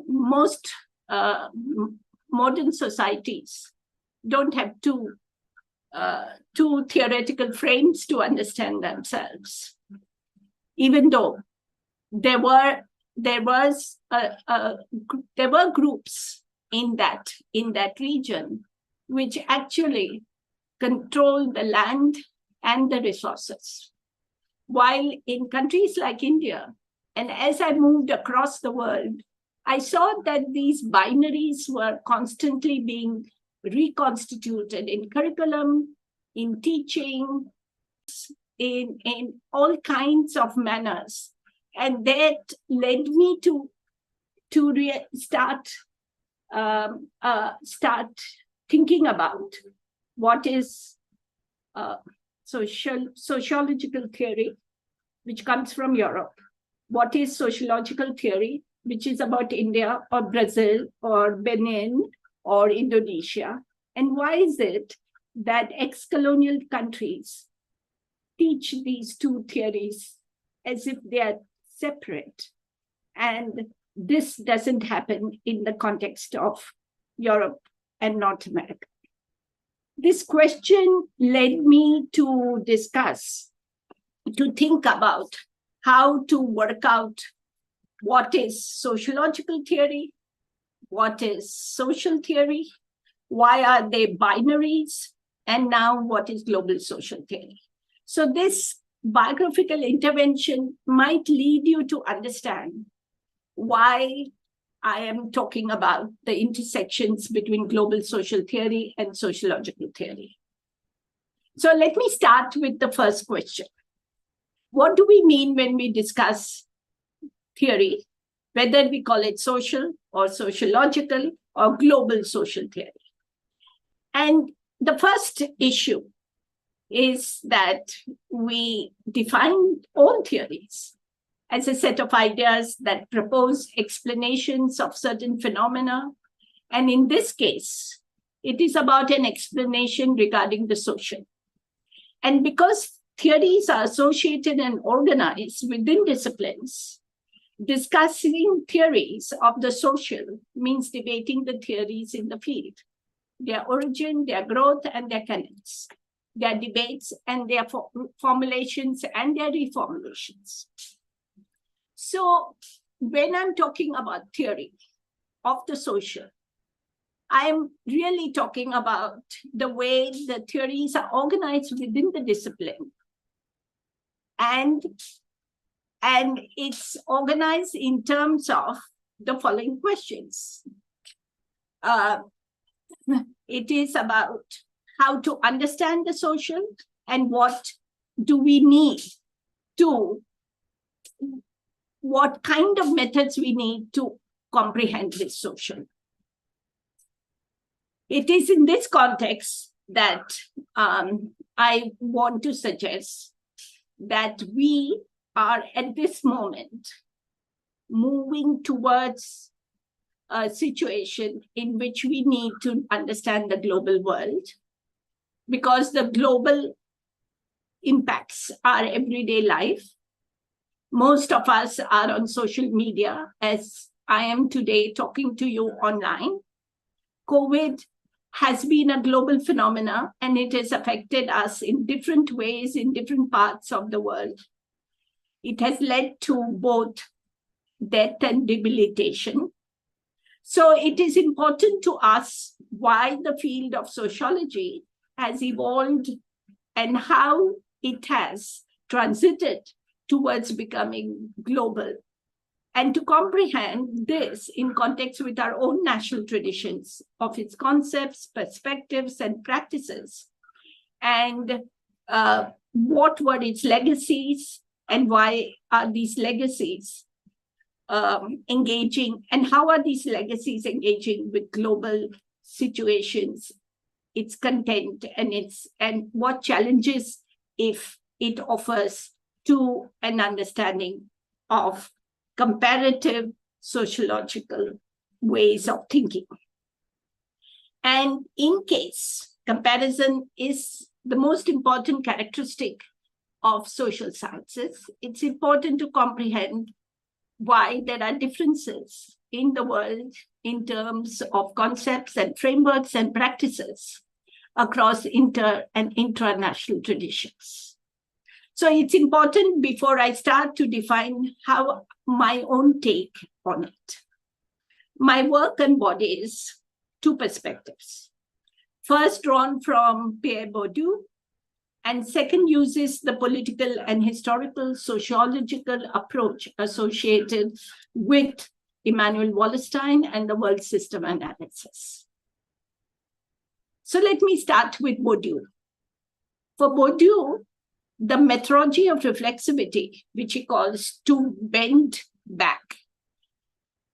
most modern societies don't have two theoretical frames to understand themselves, even though there were groups in that region which actually control the land and the resources. While in countries like India, and as I moved across the world, I saw that these binaries were constantly being reconstituted in curriculum, in teaching, in all kinds of manners. And that led me to start thinking about what is sociological theory, which comes from Europe. What is sociological theory, which is about India or Brazil or Benin or Indonesia? And why is it that ex-colonial countries teach these two theories as if they are separate? And this doesn't happen in the context of Europe and North America. This question led me to think about how to work out what is sociological theory, what is social theory, why are they binaries, and now what is global social theory. So this biographical intervention might lead you to understand why I am talking about the intersections between global social theory and sociological theory. So let me start with the first question. What do we mean when we discuss theory, whether we call it social or sociological or global social theory? And the first issue is that we define all theories as a set of ideas that propose explanations of certain phenomena. And in this case, it is about an explanation regarding the social. And because theories are associated and organized within disciplines, discussing theories of the social means debating the theories in the field, their origin, their growth, and their canons, their debates and their formulations and their reformulations. So when I'm talking about theory of the social, I'm really talking about the way the theories are organized within the discipline. And it's organized in terms of the following questions. It is about how to understand the social and what do we need to, what kind of methods we need to comprehend this social. It is in this context that I want to suggest that we are at this moment moving towards a situation in which we need to understand the global world, because the global impacts our everyday life. Most of us are on social media, as I am today talking to you online. COVID has been a global phenomenon, and it has affected us in different ways in different parts of the world. It has led to both death and debilitation. So it is important to ask why the field of sociology has evolved and how it has transited towards becoming global, and to comprehend this in context with our own national traditions of its concepts, perspectives, and practices, and what were its legacies and why are these legacies engaging, and how are these legacies engaging with global situations, its content, and what challenges if it offers to an understanding of comparative sociological ways of thinking. And in case comparison is the most important characteristic of social sciences, it's important to comprehend why there are differences in the world in terms of concepts and frameworks and practices across inter and intranational traditions. So it's important before I start to define how my own take on it. My work embodies two perspectives. First, drawn from Pierre Bourdieu, and second, uses the political and historical sociological approach associated with Immanuel Wallerstein and the world system analysis. So let me start with Bourdieu. For Bourdieu, the methodology of reflexivity, which he calls to bend back,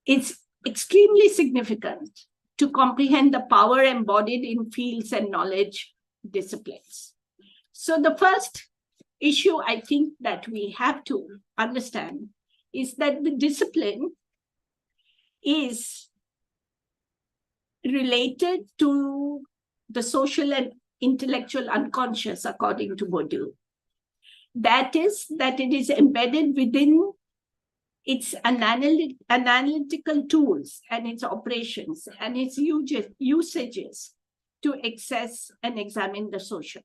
is extremely significant to comprehend the power embodied in fields and knowledge disciplines. So the first issue I think that we have to understand is that the discipline is related to the social and intellectual unconscious, according to Bourdieu. That is, that it is embedded within its analytical tools and its operations and its usages to access and examine the social.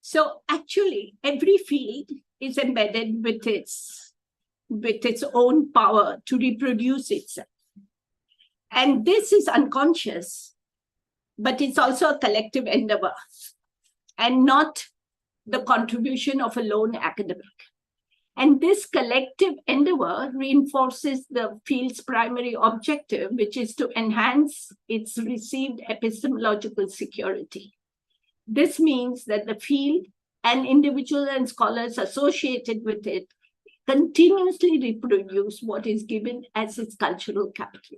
So actually, every field is embedded with its own power to reproduce itself. And this is unconscious, but it's also a collective endeavor and not the contribution of a lone academic. And this collective endeavor reinforces the field's primary objective, which is to enhance its received epistemological security. This means that the field and individuals and scholars associated with it continuously reproduce what is given as its cultural capital.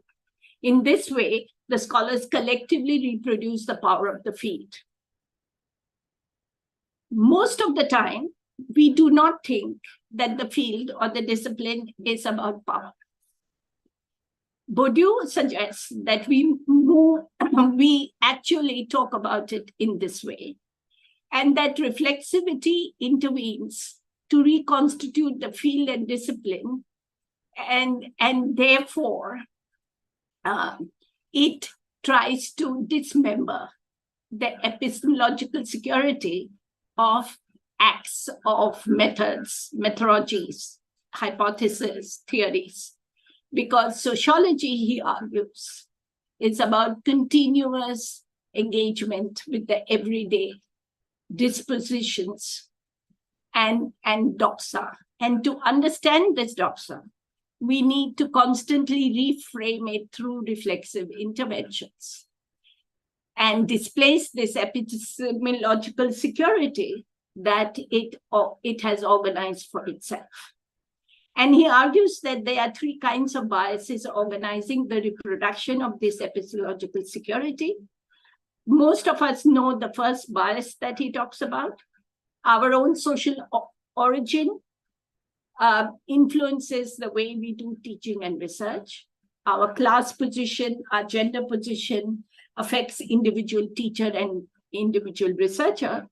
In this way, the scholars collectively reproduce the power of the field. Most of the time, we do not think that the field or the discipline is about power. Bourdieu suggests that we actually talk about it in this way, and that reflexivity intervenes to reconstitute the field and discipline, and therefore it tries to dismember the epistemological security of acts, of methods, methodologies, hypotheses, theories. Because sociology, he argues, is about continuous engagement with the everyday dispositions and doxa. And to understand this doxa, we need to constantly reframe it through reflexive interventions and displace this epistemological security that it has organized for itself. And he argues that there are three kinds of biases organizing the reproduction of this epistemological security. Most of us know the first bias that he talks about. Our own social origin influences the way we do teaching and research. Our class position, our gender position affects individual teacher and individual researcher.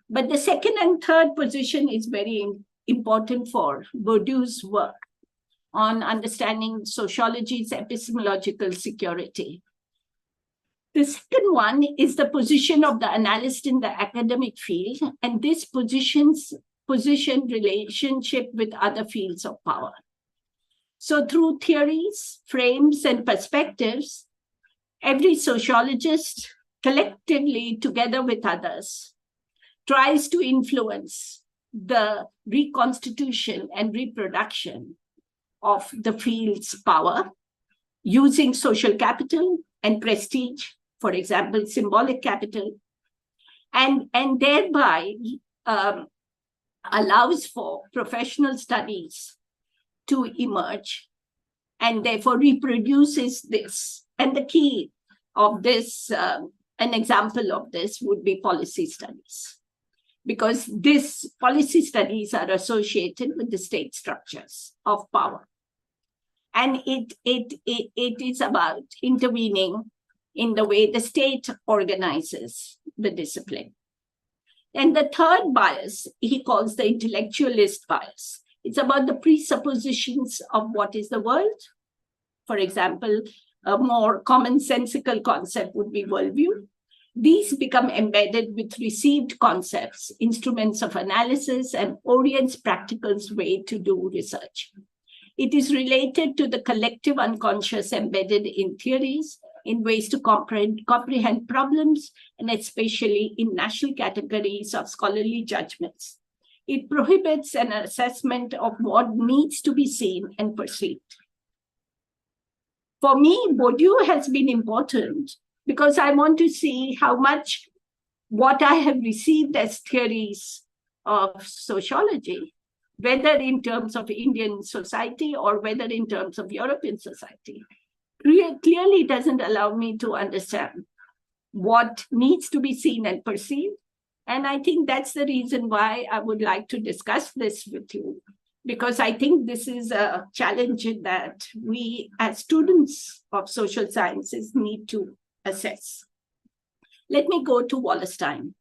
But the second and third position is very important for Bourdieu's work on understanding sociology's epistemological security. The second one is the position of the analyst in the academic field, and this position relationship with other fields of power. So through theories, frames, and perspectives, every sociologist collectively, together with others, tries to influence the reconstitution and reproduction of the field's power using social capital and prestige, for example, symbolic capital, and thereby allows for professional studies to emerge and therefore reproduces this. And the key of this, an example of this would be policy studies, because these policy studies are associated with the state structures of power. And it is about intervening in the way the state organizes the discipline. And the third bias, he calls the intellectualist bias. It's about the presuppositions of what is the world For example, a more commonsensical concept would be worldview. These become embedded with received concepts, instruments of analysis, and orients practical way to do research. It is related to the collective unconscious embedded in theories, in ways to comprehend problems, and especially in national categories of scholarly judgments. It prohibits an assessment of what needs to be seen and perceived. For me, Bourdieu has been important because I want to see how much what I have received as theories of sociology, whether in terms of Indian society or whether in terms of European society, clearly doesn't allow me to understand what needs to be seen and perceived. And I think that's the reason why I would like to discuss this with you, because I think this is a challenge that we as students of social sciences need to assess. Let me go to Wallerstein.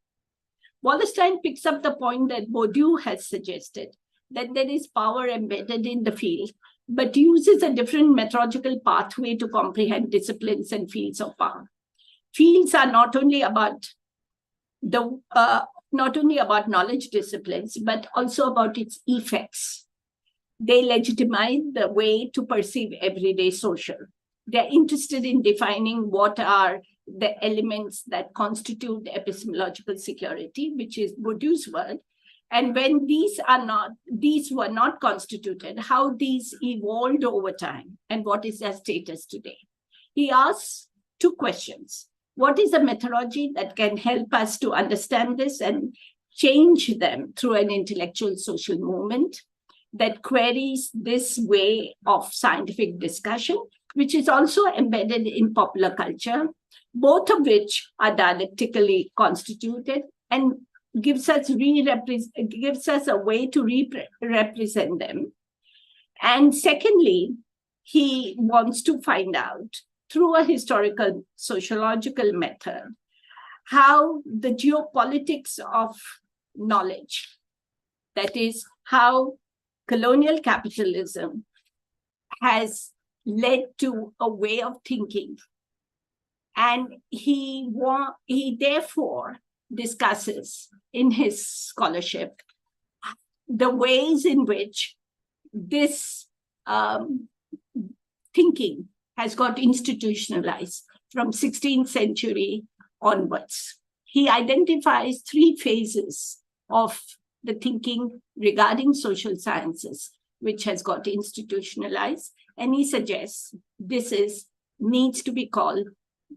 Wallerstein picks up the point that Bourdieu has suggested, that there is power embedded in the field, but uses a different methodological pathway to comprehend disciplines and fields of power. Fields are not only about knowledge disciplines, but also about its effects. They legitimize the way to perceive everyday social. They're interested in defining what are the elements that constitute epistemological security, which is Bourdieu's word. And when these were not constituted, how these evolved over time and what is their status today. He asks two questions. What is the methodology that can help us to understand this and change them through an intellectual social movement that queries this way of scientific discussion, which is also embedded in popular culture, both of which are dialectically constituted and gives us a way to represent them. And secondly, he wants to find out through a historical sociological method how the geopolitics of knowledge, that is, how colonial capitalism has led to a way of thinking. And he therefore discusses in his scholarship the ways in which this thinking has got institutionalized from 16th century onwards. He identifies three phases of the thinking regarding social sciences, which has got institutionalized, and he suggests this needs to be called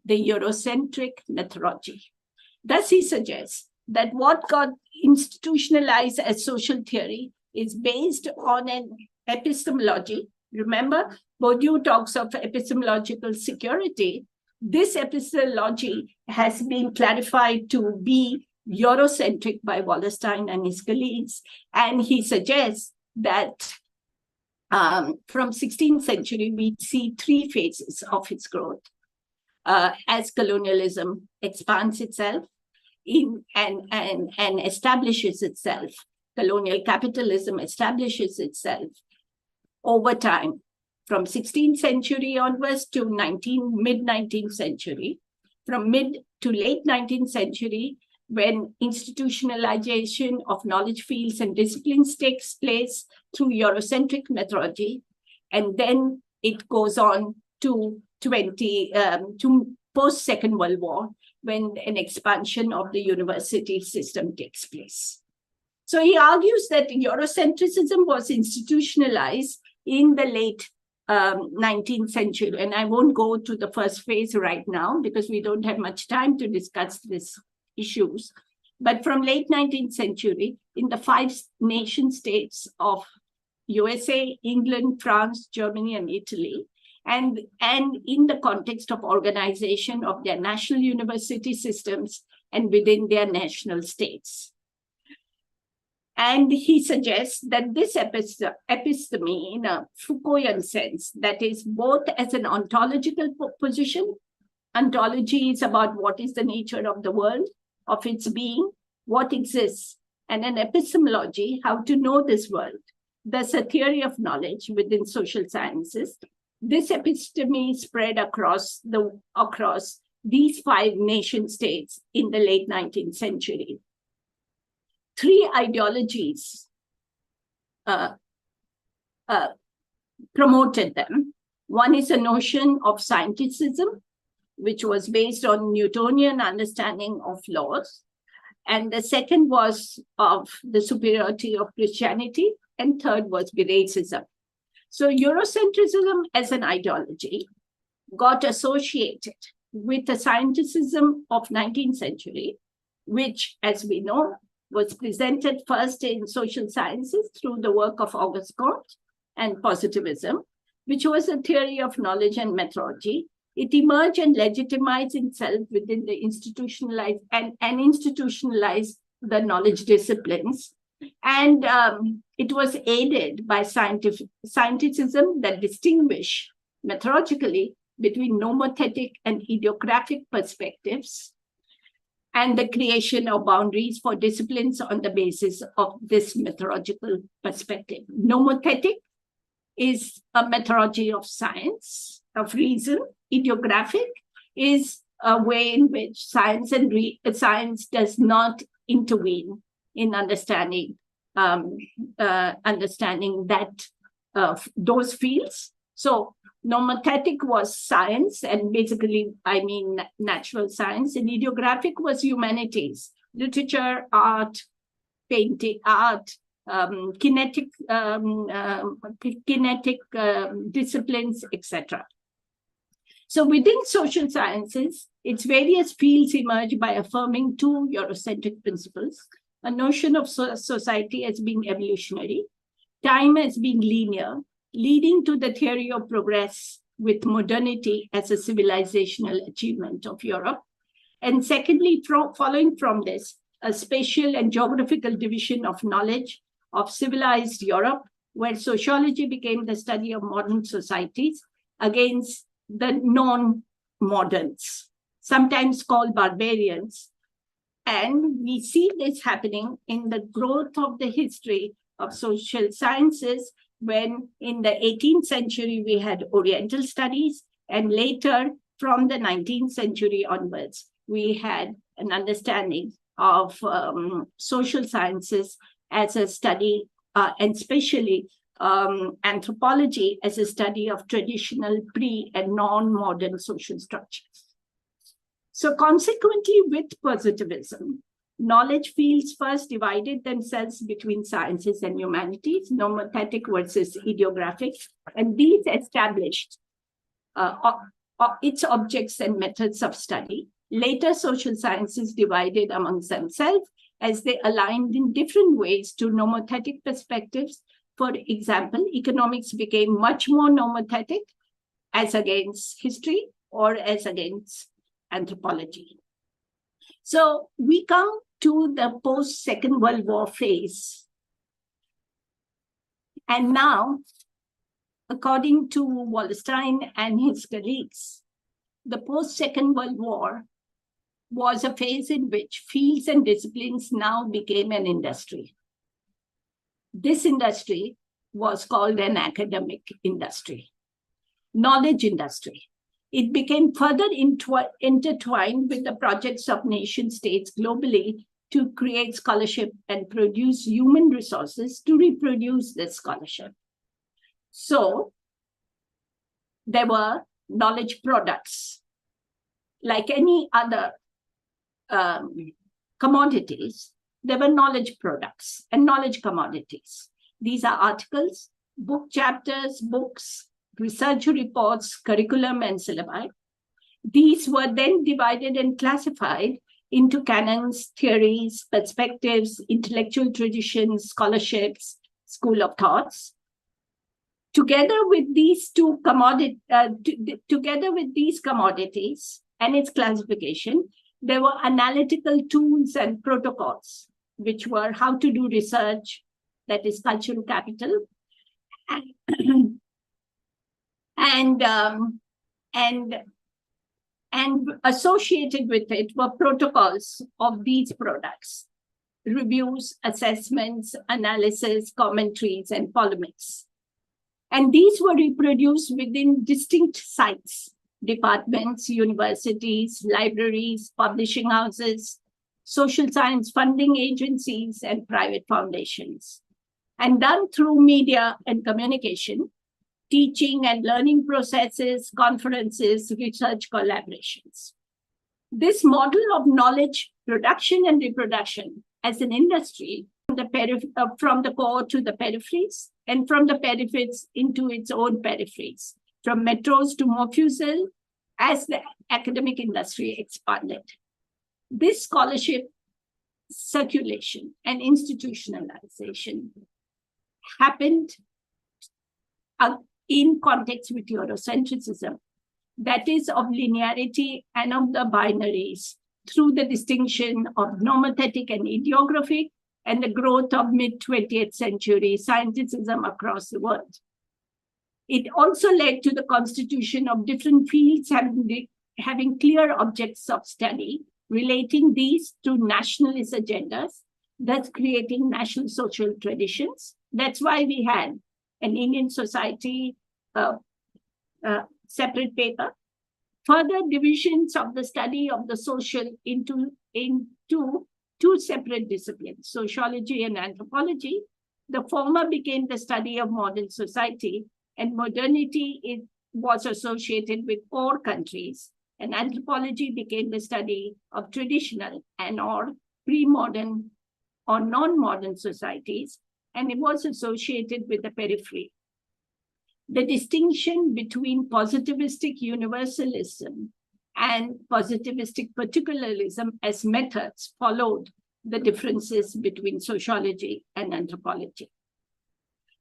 the Eurocentric methodology. Thus, he suggests that what got institutionalized as social theory is based on an epistemology. Remember, Bourdieu talks of epistemological security. This epistemology has been clarified to be Eurocentric by Wallerstein and his colleagues. And he suggests that from 16th century, we see three phases of its growth as colonialism expands itself and establishes itself. Colonial capitalism establishes itself over time from 16th century onwards to mid-19th century. From mid to late 19th century, when institutionalization of knowledge fields and disciplines takes place through Eurocentric methodology, and then it goes on to post-Second World War, when an expansion of the university system takes place. So he argues that Eurocentrism was institutionalized in the late 19th century. And I won't go to the first phase right now because we don't have much time to discuss these issues. But from late 19th century, in the 5 nation states of USA, England, France, Germany, and Italy, and in the context of organization of their national university systems and within their national states. And he suggests that this episteme, in a Foucaultian sense, that is both as an ontological position, ontology is about what is the nature of the world, of its being, what exists, and an epistemology, how to know this world. Thus, a theory of knowledge within social sciences This episteme spread across these 5 nation states in the late 19th century. 3 ideologies promoted them. One is a notion of scientificism, which was based on Newtonian understanding of laws. And the second was of the superiority of Christianity. And third was racism. So Eurocentrism as an ideology got associated with the scientificism of 19th century, which, as we know, was presented first in social sciences through the work of Auguste Comte and positivism, which was a theory of knowledge and methodology. It emerged and legitimized itself within the institutionalized and institutionalized the knowledge disciplines. And it was aided by scientificism that distinguished methodologically between nomothetic and idiographic perspectives, and the creation of boundaries for disciplines on the basis of this methodological perspective. Nomothetic is a methodology of science, of reason. Idiographic is a way in which science does not intervene in understanding those fields. So nomothetic was science, and basically, I mean natural science, and idiographic was humanities, literature, art, painting, kinetic disciplines, etc. So within social sciences, its various fields emerge by affirming 2 Eurocentric principles: a notion of society as being evolutionary, time as being linear, leading to the theory of progress with modernity as a civilizational achievement of Europe. And secondly, following from this, a spatial and geographical division of knowledge of civilized Europe, where sociology became the study of modern societies against the non-moderns, sometimes called barbarians. And we see this happening in the growth of the history of social sciences, when in the 18th century we had Oriental studies, and later from the 19th century onwards, we had an understanding of social sciences as a study, and especially anthropology as a study of traditional pre- and non-modern social structures. So consequently, with positivism, knowledge fields first divided themselves between sciences and humanities, nomothetic versus idiographic, and these established its objects and methods of study. Later, social sciences divided amongst themselves as they aligned in different ways to nomothetic perspectives. For example, economics became much more nomothetic as against history or as against anthropology. So we come to the post-Second World War phase. And now, according to Wallerstein and his colleagues, the post-Second World War was a phase in which fields and disciplines now became an industry. This industry was called an academic industry, knowledge industry. It became further intertwined with the projects of nation states globally to create scholarship and produce human resources to reproduce this scholarship. So there were knowledge products. Like any other commodities, there were knowledge products and knowledge commodities. These are articles, book chapters, books, research reports, curriculum, and syllabi. These were then divided and classified into canons, theories, perspectives, intellectual traditions, scholarships, school of thoughts. Together with these commodities and its classification, there were analytical tools and protocols, which were how to do research, that is cultural capital, and associated with it were protocols of these products: reviews, assessments, analysis, commentaries, and polemics. And these were reproduced within distinct sites, departments, universities, libraries, publishing houses, social science funding agencies, and private foundations, and done through media and communication, teaching and learning processes, conferences, research collaborations. This model of knowledge production and reproduction as an industry from the core to the peripheries, and from the peripheries into its own peripheries, from metros to Mofussil, as the academic industry expanded. This scholarship circulation and institutionalization happened in context with Eurocentrism, that is of linearity and of the binaries, through the distinction of nomothetic and ideographic, and the growth of mid-20th century scientificism across the world. It also led to the constitution of different fields having clear objects of study, relating these to nationalist agendas, thus creating national social traditions. That's why we had an Indian Society separate paper. Further divisions of the study of the social into two separate disciplines, sociology and anthropology. The former became the study of modern society, and modernity was associated with core countries, and anthropology became the study of traditional and or pre-modern or non-modern societies, and it was associated with the periphery. The distinction between positivistic universalism and positivistic particularism as methods followed the differences between sociology and anthropology.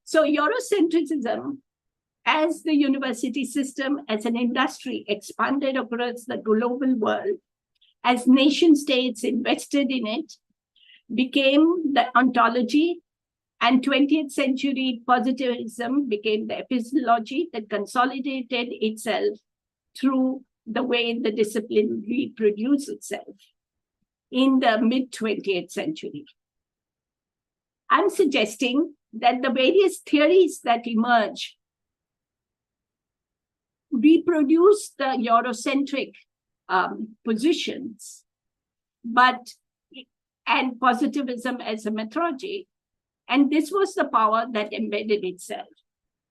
So Eurocentrism as the university system, as an industry, expanded across the global world, as nation states invested in it, became the ontology, and 20th century positivism became the epistemology that consolidated itself through the way the discipline reproduced itself in the mid-20th century. I'm suggesting that the various theories that emerge reproduce the Eurocentric positions, and positivism as a methodology. And this was the power that embedded itself.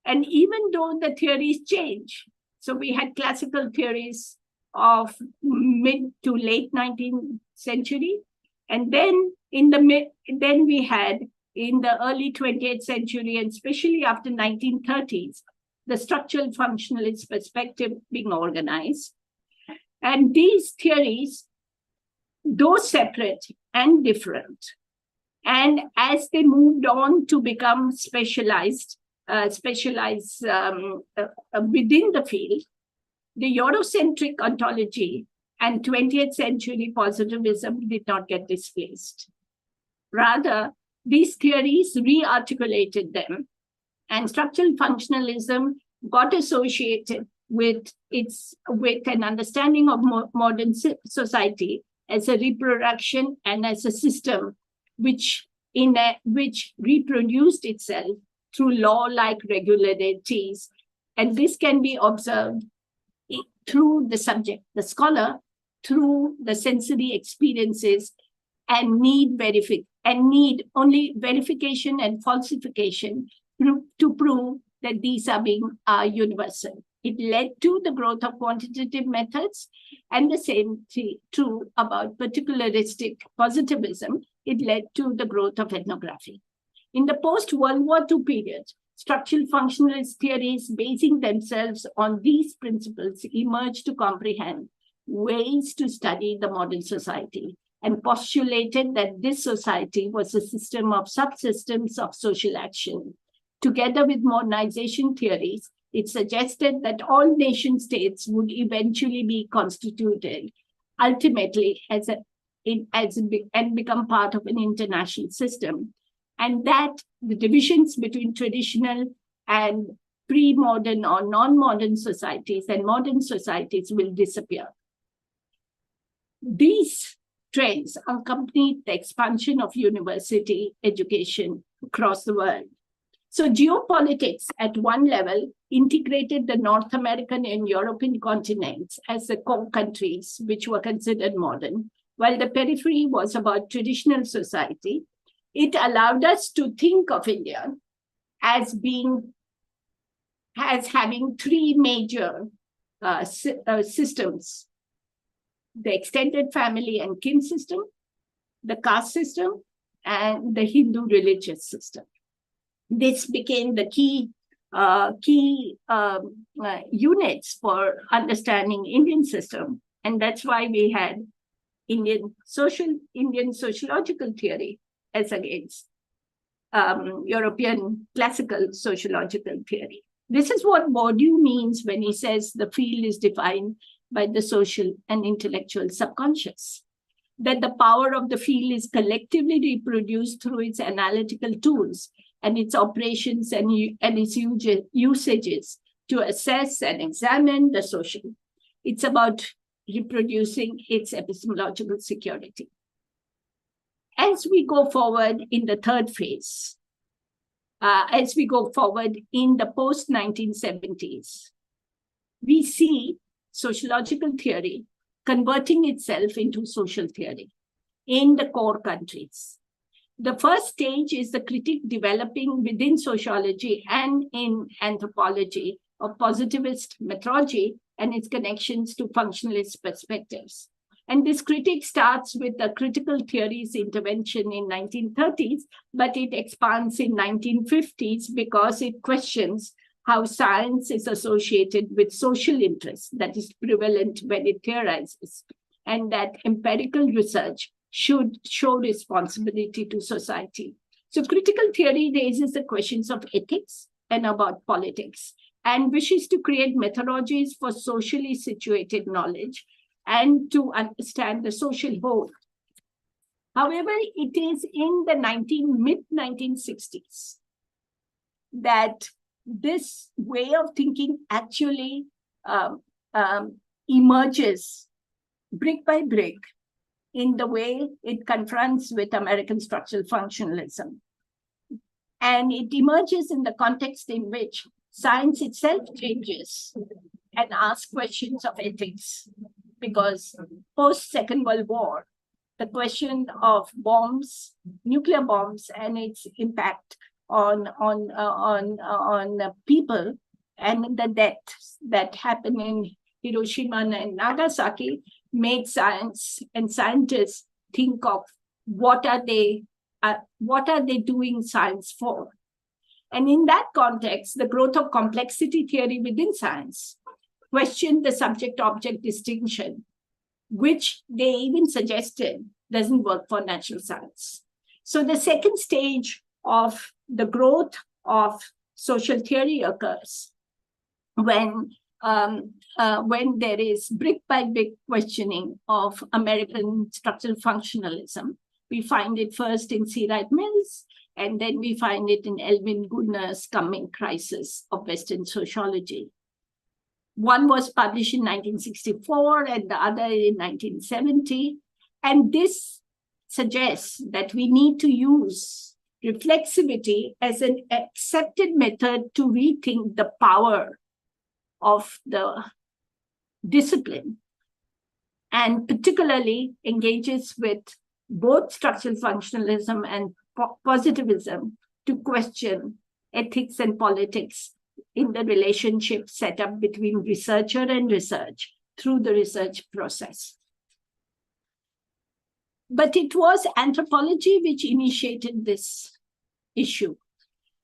And even though the theories change, so we had classical theories of mid to late 19th century, and then we had in the early 20th century, and especially after 1930s, the structural functionalist perspective being organized. And these theories, though separate and different, and as they moved on to become specialized within the field, the Eurocentric ontology and 20th century positivism did not get displaced. Rather, these theories re-articulated them, and structural functionalism got associated with an understanding of modern society as a reproduction and as a system which reproduced itself through law-like regularities. And this can be observed through the subject, the scholar, through the sensory experiences, and need only verification and falsification to prove that these are universal. It led to the growth of quantitative methods, and the same thing true about particularistic positivism. It led to the growth of ethnography. In the post-World War II period, structural functionalist theories basing themselves on these principles emerged to comprehend ways to study the modern society, and postulated that this society was a system of subsystems of social action. Together with modernization theories, it suggested that all nation states would eventually be constituted ultimately and become part of an international system, and that the divisions between traditional and pre-modern or non-modern societies and modern societies will disappear. These trends accompanied the expansion of university education across the world. So geopolitics at one level integrated the North American and European continents as the core countries, which were considered modern, while the periphery was about traditional society. It allowed us to think of India as having three major systems: the extended family and kin system, the caste system, and the Hindu religious system. This became the key units for understanding Indian system, and that's why we had Indian sociological theory as against European classical sociological theory. This is what Bourdieu means when he says the field is defined by the social and intellectual subconscious, that the power of the field is collectively reproduced through its analytical tools and its operations and its usages to assess and examine the social. It's about reproducing its epistemological security. As we go forward in the third phase, as we go forward in the post-1970s, we see sociological theory converting itself into social theory in the core countries. The first stage is the critique developing within sociology and in anthropology of positivist methodology and its connections to functionalist perspectives. And this critique starts with the critical theories intervention in 1930s, but it expands in 1950s because it questions how science is associated with social interests that is prevalent when it theorizes, and that empirical research should show responsibility to society. So critical theory raises the questions of ethics and about politics, and wishes to create methodologies for socially situated knowledge and to understand the social whole. However, it is in the mid-1960s that this way of thinking actually emerges brick by brick in the way it confronts with American structural functionalism. And it emerges in the context in which science itself changes and asks questions of ethics, because post-Second World War, the question of bombs, nuclear bombs, and its impact on people and the deaths that happened in Hiroshima and Nagasaki made science and scientists think of what are they doing science for. And in that context, the growth of complexity theory within science questioned the subject-object distinction, which they even suggested doesn't work for natural science. So the second stage of the growth of social theory occurs when there is brick by brick questioning of American structural functionalism. We find it first in C. Wright Mills, and then we find it in Elvin Goodner's Coming Crisis of Western Sociology. One was published in 1964 and the other in 1970. And this suggests that we need to use reflexivity as an accepted method to rethink the power of the discipline, and particularly engages with both structural functionalism and positivism to question ethics and politics in the relationship set up between researcher and research through the research process. But it was anthropology which initiated this issue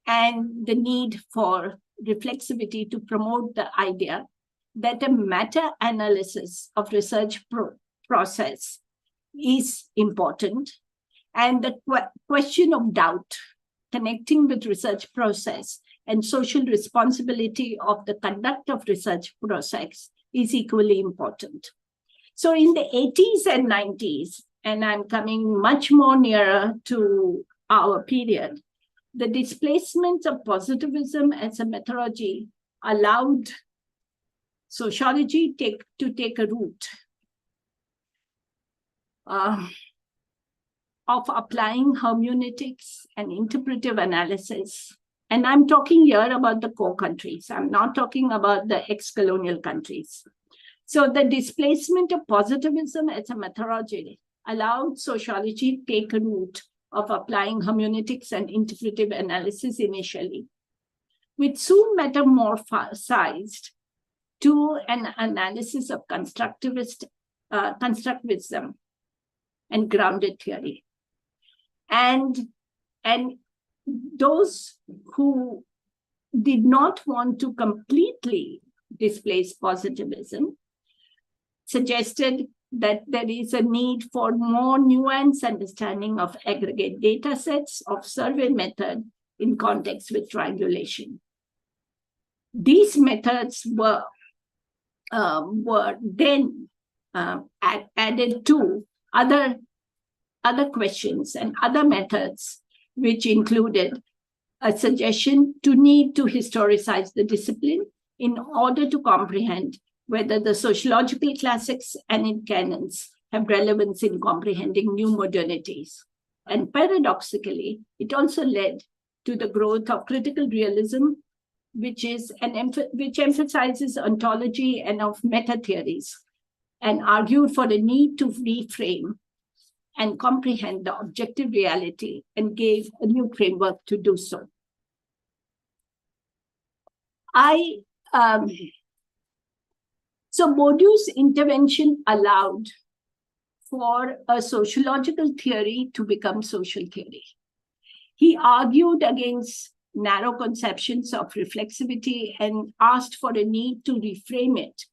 and the need for reflexivity to promote the idea that a meta-analysis of research process is important, and the question of doubt connecting with research process and social responsibility of the conduct of research process is equally important. So in the 80s and 90s, and I'm coming much more nearer to our period, the displacement of positivism as a methodology allowed sociology to take a route of applying hermeneutics and interpretive analysis And I'm talking here about the core countries. I'm not talking about the ex-colonial countries. So the displacement of positivism as a methodology allowed sociology to take a route of applying hermeneutics and interpretive analysis initially, which soon metamorphosized to an analysis of constructivism and grounded theory. And those who did not want to completely displace positivism suggested that there is a need for more nuanced understanding of aggregate data sets of survey method in context with triangulation. These methods were then added to other questions and other methods, which included a suggestion to need to historicize the discipline in order to comprehend whether the sociological classics and its canons have relevance in comprehending new modernities. And paradoxically, it also led to the growth of critical realism, which emphasizes ontology and of meta theories, and argued for the need to reframe and comprehend the objective reality, and gave a new framework to do so. So Bourdieu's intervention allowed for a sociological theory to become social theory. He argued against narrow conceptions of reflexivity and asked for a need to reframe it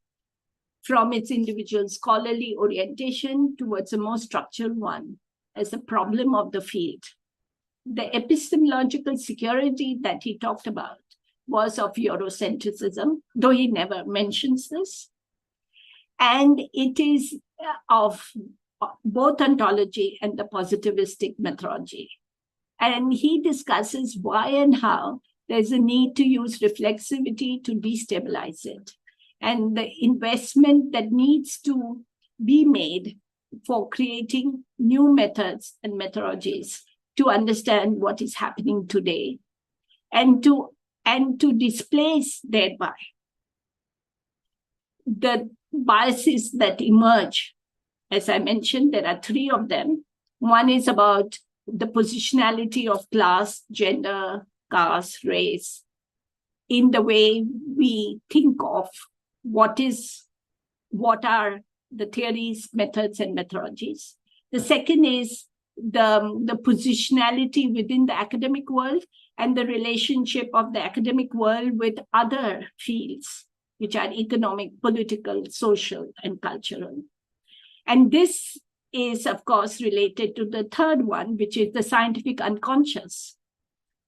from its individual scholarly orientation towards a more structural one as a problem of the field. The epistemological security that he talked about was of Eurocentrism, though he never mentions this. And it is of both ontology and the positivistic methodology. And he discusses why and how there's a need to use reflexivity to destabilize it, and the investment that needs to be made for creating new methods and methodologies to understand what is happening today, and to displace thereby the biases that emerge. As I mentioned, there are three of them. One is about the positionality of class, gender, caste, race, in the way we think of what are the theories, methods, and methodologies. The second is the positionality within the academic world and the relationship of the academic world with other fields, which are economic, political, social, and cultural. And this is, of course, related to the third one, which is the scientific unconscious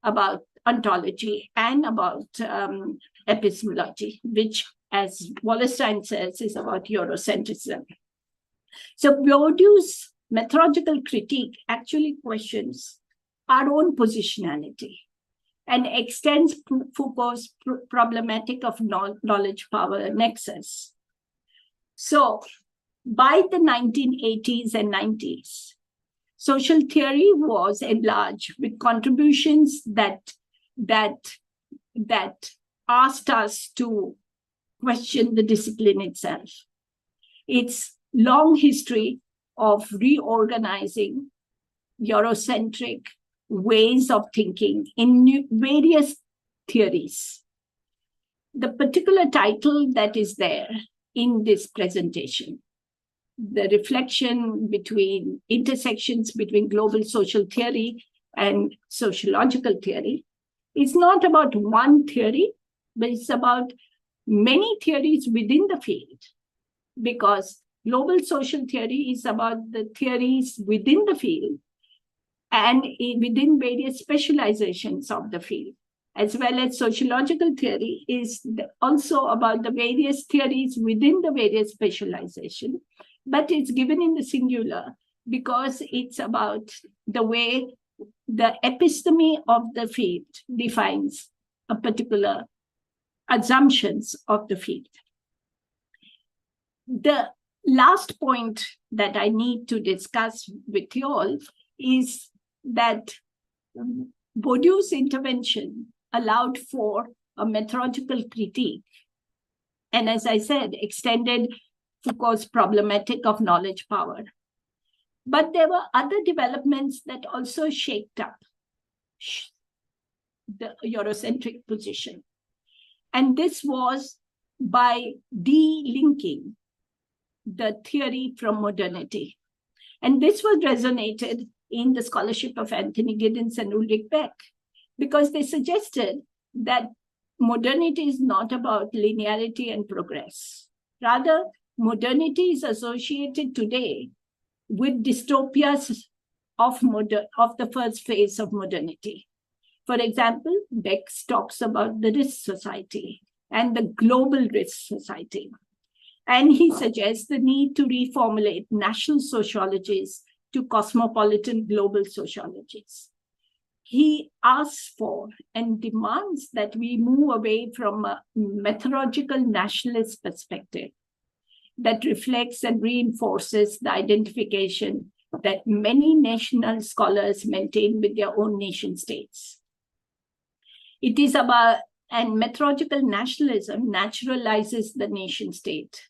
about ontology and about epistemology, which, as Wallerstein says, is about Eurocentrism. So Bourdieu's methodological critique actually questions our own positionality and extends Foucault's problematic of knowledge-power nexus. So by the 1980s and 90s, social theory was enlarged with contributions that asked us to question the discipline itself. Its long history of reorganizing Eurocentric ways of thinking in various theories. The particular title that is there in this presentation, the reflection between intersections between global social theory and sociological theory, is not about one theory, but it's about many theories within the field, because global social theory is about the theories within the field and within various specializations of the field, as well as sociological theory is also about the various theories within the various specialization, but it's given in the singular because it's about the way the episteme of the field defines a particular assumptions of the field. The last point that I need to discuss with you all is that Bourdieu's intervention allowed for a methodological critique. And as I said, extended Foucault's problematic of knowledge power. But there were other developments that also shaped up the Eurocentric position. And this was by de-linking the theory from modernity. And this was resonated in the scholarship of Anthony Giddens and Ulrich Beck, because they suggested that modernity is not about linearity and progress. Rather, modernity is associated today with dystopias of the first phase of modernity. For example, Beck talks about the risk society and the global risk society. And he suggests the need to reformulate national sociologies to cosmopolitan global sociologies. He asks for and demands that we move away from a methodological nationalist perspective that reflects and reinforces the identification that many national scholars maintain with their own nation states. It is about, and methodological nationalism naturalizes the nation state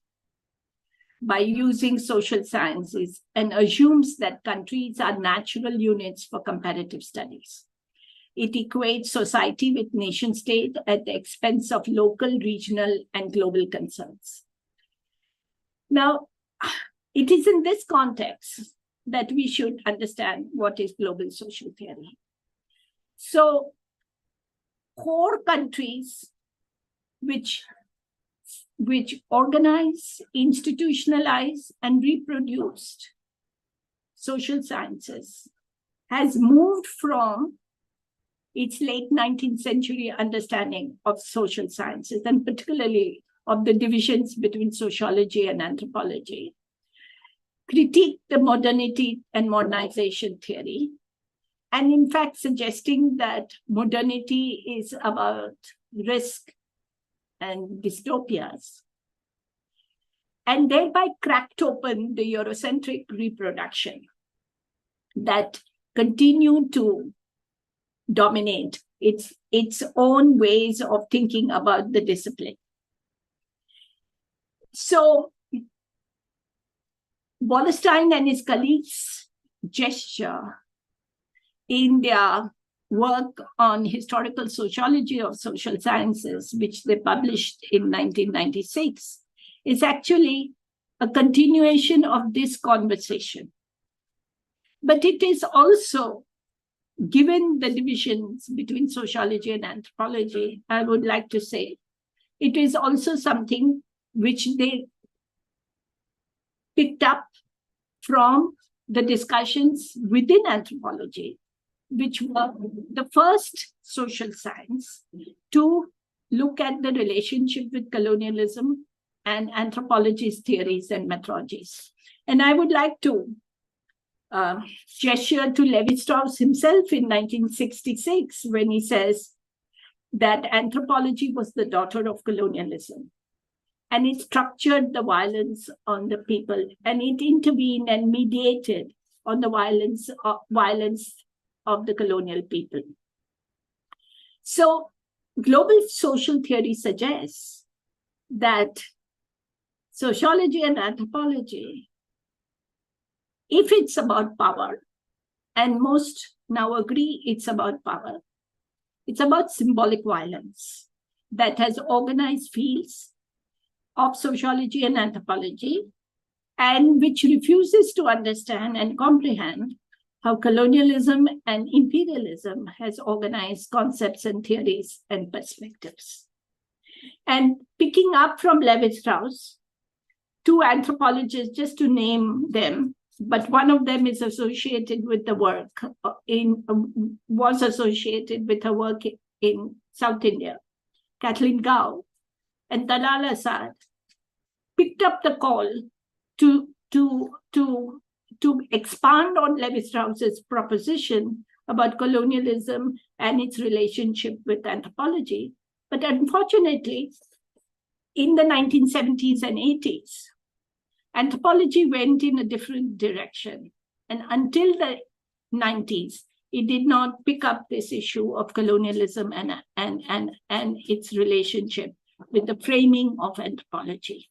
by using social sciences and assumes that countries are natural units for comparative studies. It equates society with nation state at the expense of local, regional, and global concerns. Now, it is in this context that we should understand what is global social theory. So, core countries which organize, institutionalize, and reproduced social sciences has moved from its late 19th century understanding of social sciences, and particularly of the divisions between sociology and anthropology, critique the modernity and modernization theory, and in fact suggesting that modernity is about risk and dystopias, and thereby cracked open the Eurocentric reproduction that continued to dominate its own ways of thinking about the discipline. So Wallerstein and his colleagues gesture in their work on historical sociology of social sciences, which they published in 1996, is actually a continuation of this conversation. But it is also, given the divisions between sociology and anthropology, I would like to say, it is also something which they picked up from the discussions within anthropology, which were the first social science to look at the relationship with colonialism and anthropology's theories and methodologies. And I would like to gesture to Levi-Strauss himself in 1966, when he says that anthropology was the daughter of colonialism, and it structured the violence on the people, and it intervened and mediated on the violence of the colonial people. So global social theory suggests that sociology and anthropology, if it's about power, and most now agree it's about power, it's about symbolic violence that has organized fields of sociology and anthropology, and which refuses to understand and comprehend how colonialism and imperialism has organized concepts and theories and perspectives. And picking up from Levi-Strauss, two anthropologists, just to name them, but one of them is associated with the work was associated with her work in South India, Kathleen Gow and Talal Asad, picked up the call to expand on Levi-Strauss's proposition about colonialism and its relationship with anthropology. But unfortunately, in the 1970s and 80s, anthropology went in a different direction. And until the 90s, it did not pick up this issue of colonialism and its relationship with the framing of anthropology.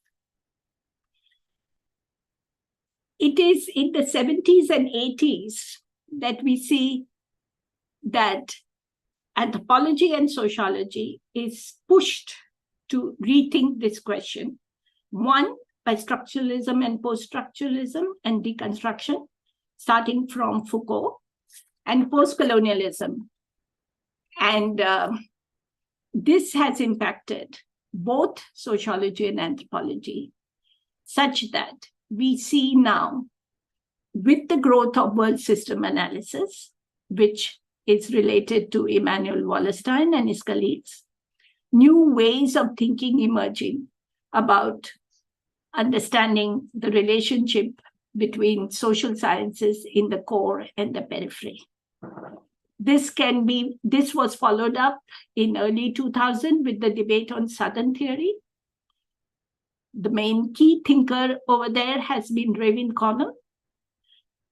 It is in the 70s and 80s that we see that anthropology and sociology is pushed to rethink this question. One, by structuralism and post-structuralism and deconstruction, starting from Foucault, and post-colonialism. And this has impacted both sociology and anthropology, such that we see now, with the growth of world system analysis, which is related to Emanuel Wallerstein and his colleagues, new ways of thinking emerging about understanding the relationship between social sciences in the core and the periphery. This was followed up in early 2000 with the debate on Southern theory. The main key thinker over there has been Raven Connell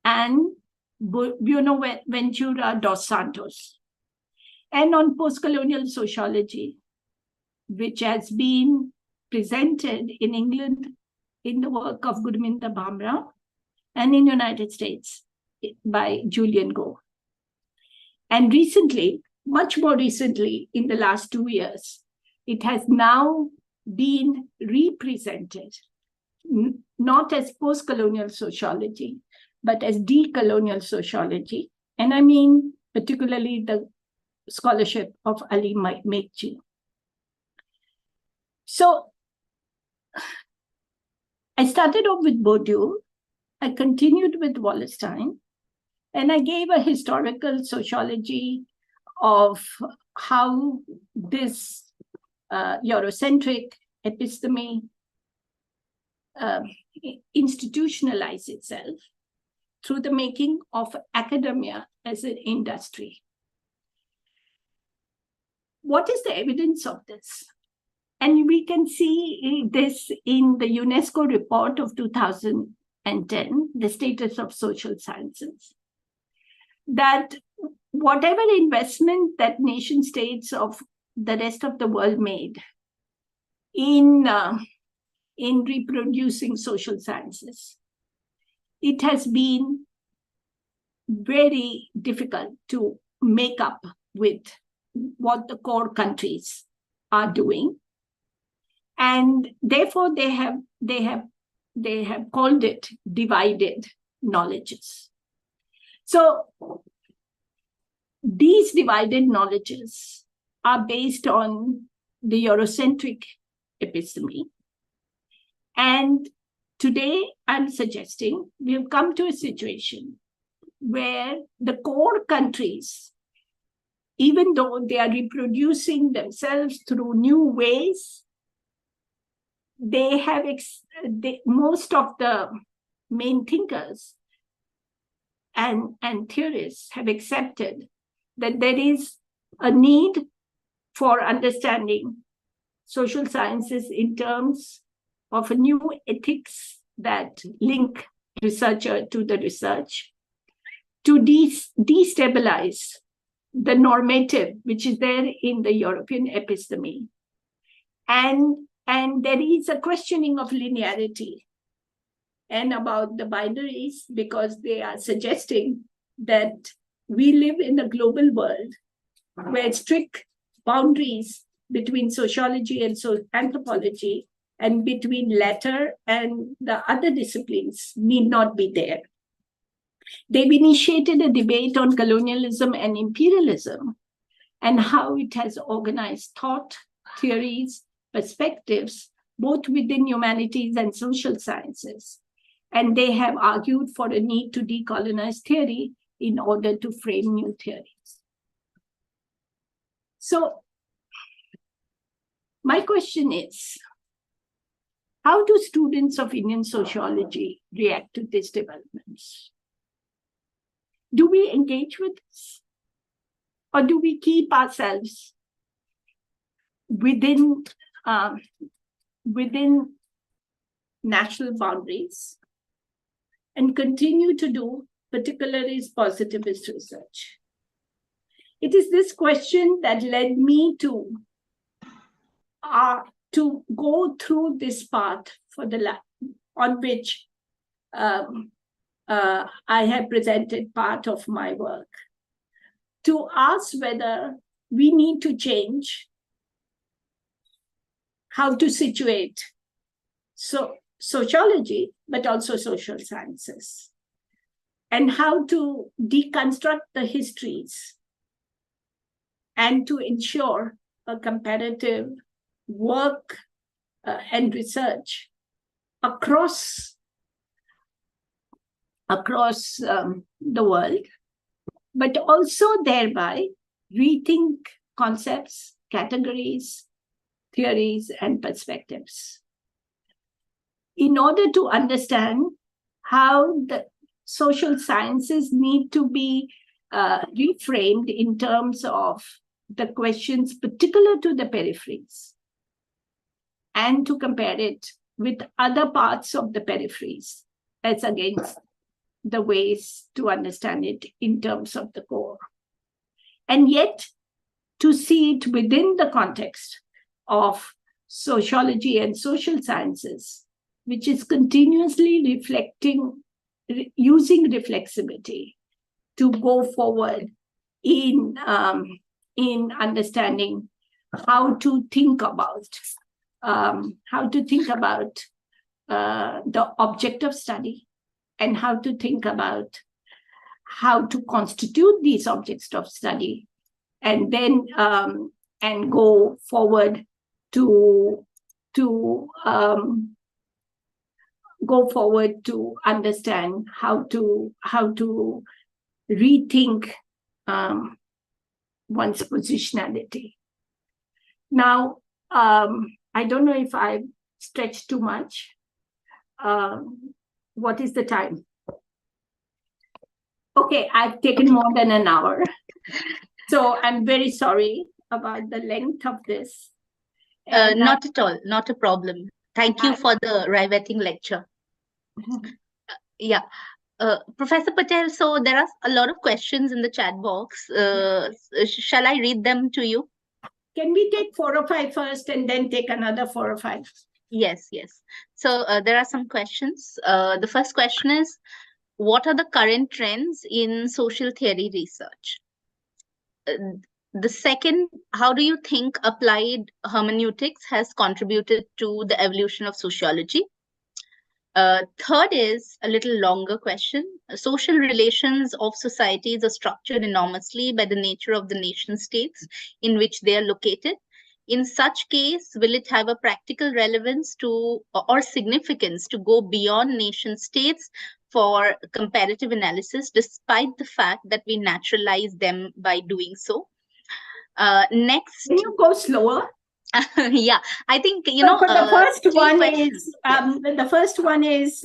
and Buenaventura dos Santos. And on post-colonial sociology, which has been presented in England in the work of Gurminder Bhamra, and in the United States by Julian Go. And recently, much more recently, in the last 2 years, it has now been represented, not as post-colonial sociology, but as decolonial sociology. And I mean particularly the scholarship of Ali Mekji. So I started off with Bourdieu, I continued with Wallerstein, and I gave a historical sociology of how this Eurocentric episteme institutionalized itself through the making of academia as an industry. What is the evidence of this? And we can see this in the UNESCO report of 2010, the status of social sciences, that whatever investment that nation states of the rest of the world made in reproducing social sciences, it has been very difficult to make up with what the core countries are doing. And therefore, they have called it divided knowledges. So these divided knowledges are based on the Eurocentric episteme. And today, I'm suggesting we have come to a situation where the core countries, even though they are reproducing themselves through new ways, they have most of the main thinkers and theorists have accepted that there is a need for understanding social sciences in terms of a new ethics that link researcher to the research, to destabilize the normative which is there in the European episteme. And there is a questioning of linearity and about the binaries, because they are suggesting that we live in a global world where strict boundaries between sociology and anthropology and between latter and the other disciplines need not be there. They've initiated a debate on colonialism and imperialism and how it has organized thought, theories, perspectives, both within humanities and social sciences. And they have argued for a need to decolonize theory in order to frame new theories. So my question is, how do students of Indian sociology react to these developments? Do we engage with this? Or do we keep ourselves within national boundaries and continue to do particularly positivist research? It is this question that led me to go through this path on which I have presented part of my work, to ask whether we need to change how to situate sociology, but also social sciences, and how to deconstruct the histories and to ensure a comparative work and research across the world, but also thereby rethink concepts, categories, theories, and perspectives, in order to understand how the social sciences need to be reframed in terms of the questions particular to the peripheries, and to compare it with other parts of the peripheries as against the ways to understand it in terms of the core. And yet, to see it within the context of sociology and social sciences, which is continuously using reflexivity to go forward in understanding how to think about the object of study, and how to think about how to constitute these objects of study, and then and go forward to understand how to rethink one's positionality. Now, I don't know if I've stretched too much. What is the time? Okay, I've taken more than an hour. So I'm very sorry about the length of this. Not at all, not a problem. Thank you for the riveting lecture. Yeah. Professor Patel, so there are a lot of questions in the chat box. Shall I read them to you? Can we take 4 or 5 first and then take another 4 or 5? Yes, yes. So there are some questions. The first question is, what are the current trends in social theory research? The second, how do you think applied hermeneutics has contributed to the evolution of sociology? Third is a little longer question. Social relations of societies are structured enormously by the nature of the nation states in which they are located. In such case, will it have a practical relevance to or significance to go beyond nation states for comparative analysis, despite the fact that we naturalize them by doing so? Next. Can you go slower? Yeah, I think, the first one is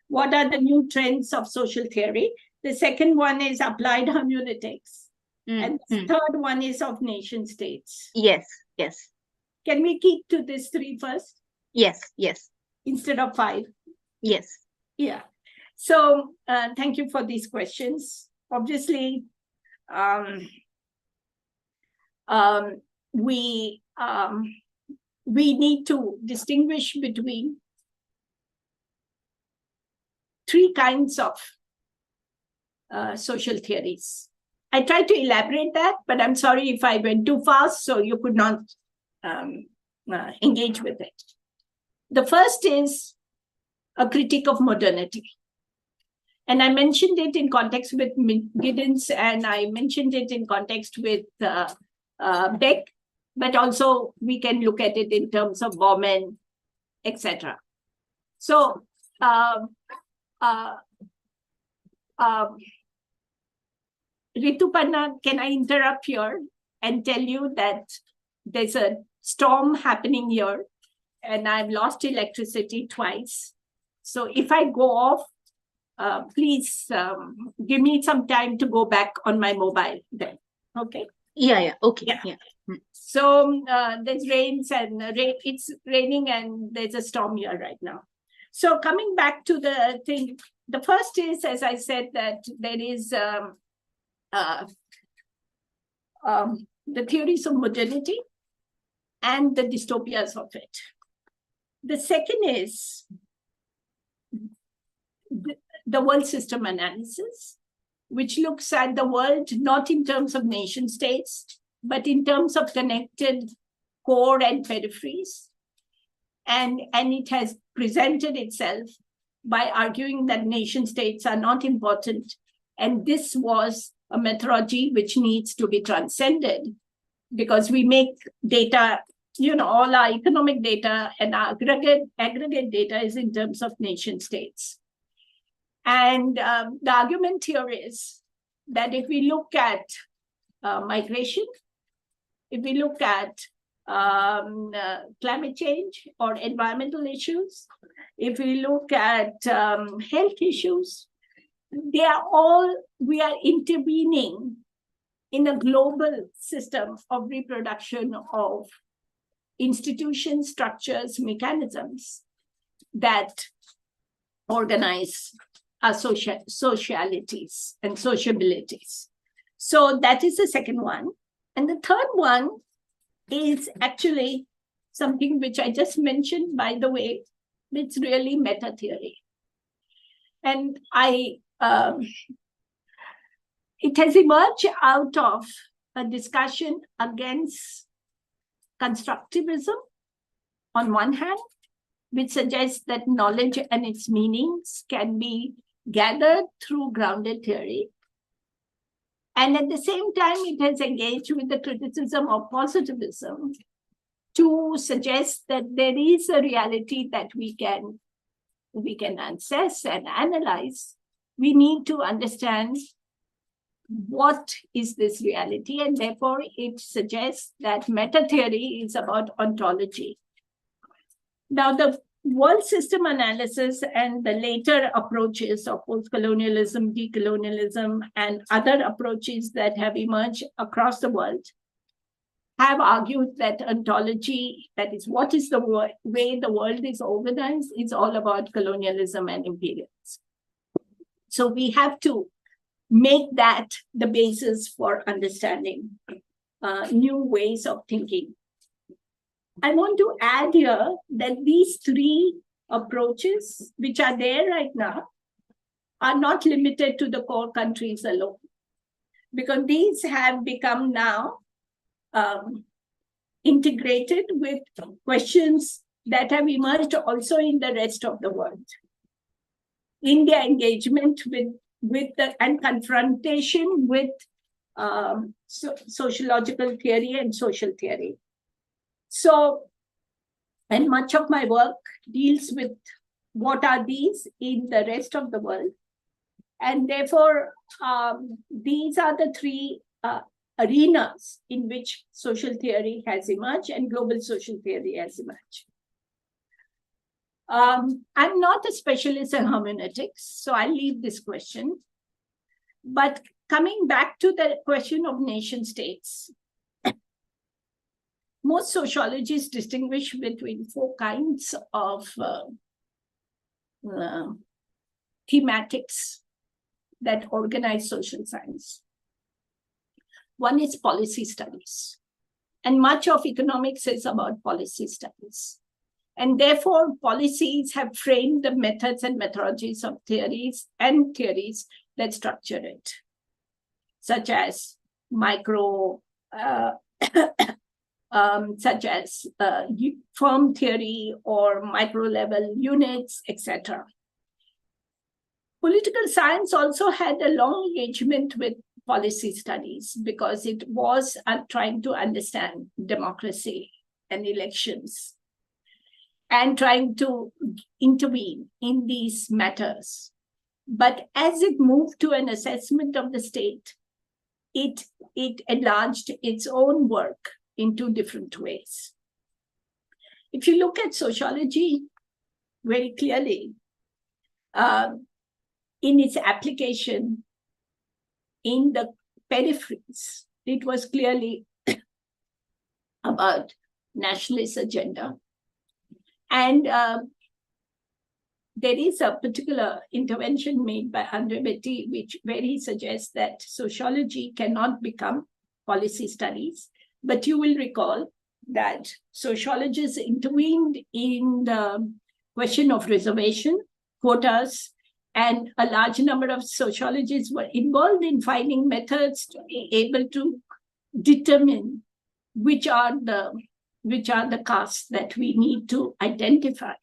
what are the new trends of social theory? The second one is applied hermeneutics. And the third one is of nation states. Yes, yes. Can we keep to these 3 first? Yes, yes. Instead of 5? Yes. Yeah. So thank you for these questions. Obviously, we need to distinguish between 3 kinds of social theories. I tried to elaborate that, but I'm sorry if I went too fast, so you could not engage with it. The first is a critique of modernity. And I mentioned it in context with Giddens, and I mentioned it in context with Beck, but also we can look at it in terms of Bauman, etc. So, Rituparna, can I interrupt here and tell you that there's a storm happening here, and I've lost electricity twice. So if I go off, please give me some time to go back on my mobile then. Okay? Yeah, okay. Yeah. So there's rains and it's raining and there's a storm here right now. So coming back to the thing, the first is, as I said, that there is the theories of modernity and the dystopias of it. The second is the world system analysis, which looks at the world not in terms of nation states, but in terms of connected core and peripheries. And it has presented itself by arguing that nation states are not important. And this was a methodology which needs to be transcended, because we make data, all our economic data and our aggregate data is in terms of nation states. And the argument here is that if we look at migration, if we look at climate change or environmental issues, if we look at health issues, we are intervening in a global system of reproduction of institutions, structures, mechanisms that organize our socialities and sociabilities. So that is the second one. And the third one is actually something which I just mentioned, by the way. It's really meta theory. And it has emerged out of a discussion against constructivism on one hand, which suggests that knowledge and its meanings can be gathered through grounded theory. And at the same time, it has engaged with the criticism of positivism to suggest that there is a reality that we can assess and analyze. We need to understand what is this reality, and therefore it suggests that meta theory is about ontology. Now, the world system analysis and the later approaches of post-colonialism, decolonialism, and other approaches that have emerged across the world have argued that ontology, that is, what is the way the world is organized, is all about colonialism and imperialism. So we have to make that the basis for understanding new ways of thinking. I want to add here that these three approaches, which are there right now, are not limited to the core countries alone, because these have become now integrated with questions that have emerged also in the rest of the world. India engagement with and confrontation with sociological theory and social theory. So, and much of my work deals with what are these in the rest of the world. And therefore, these are the three arenas in which social theory has emerged and global social theory has emerged. I'm not a specialist in hermeneutics, so I'll leave this question. But coming back to the question of nation states, most sociologists distinguish between four kinds of thematics that organize social science. One is policy studies, and much of economics is about policy studies. And therefore, policies have framed the methods and methodologies of theories that structure it, such as such as firm theory or micro-level units, etc. Political science also had a long engagement with policy studies because it was trying to understand democracy and elections and trying to intervene in these matters. But as it moved to an assessment of the state, it enlarged its own work in two different ways. If you look at sociology very clearly, in its application in the peripheries, it was clearly about nationalist agenda. And there is a particular intervention made by Andre Betty, where he suggests that sociology cannot become policy studies. But you will recall that sociologists intervened in the question of reservation, quotas, and a large number of sociologists were involved in finding methods to be able to determine which are the castes that we need to identify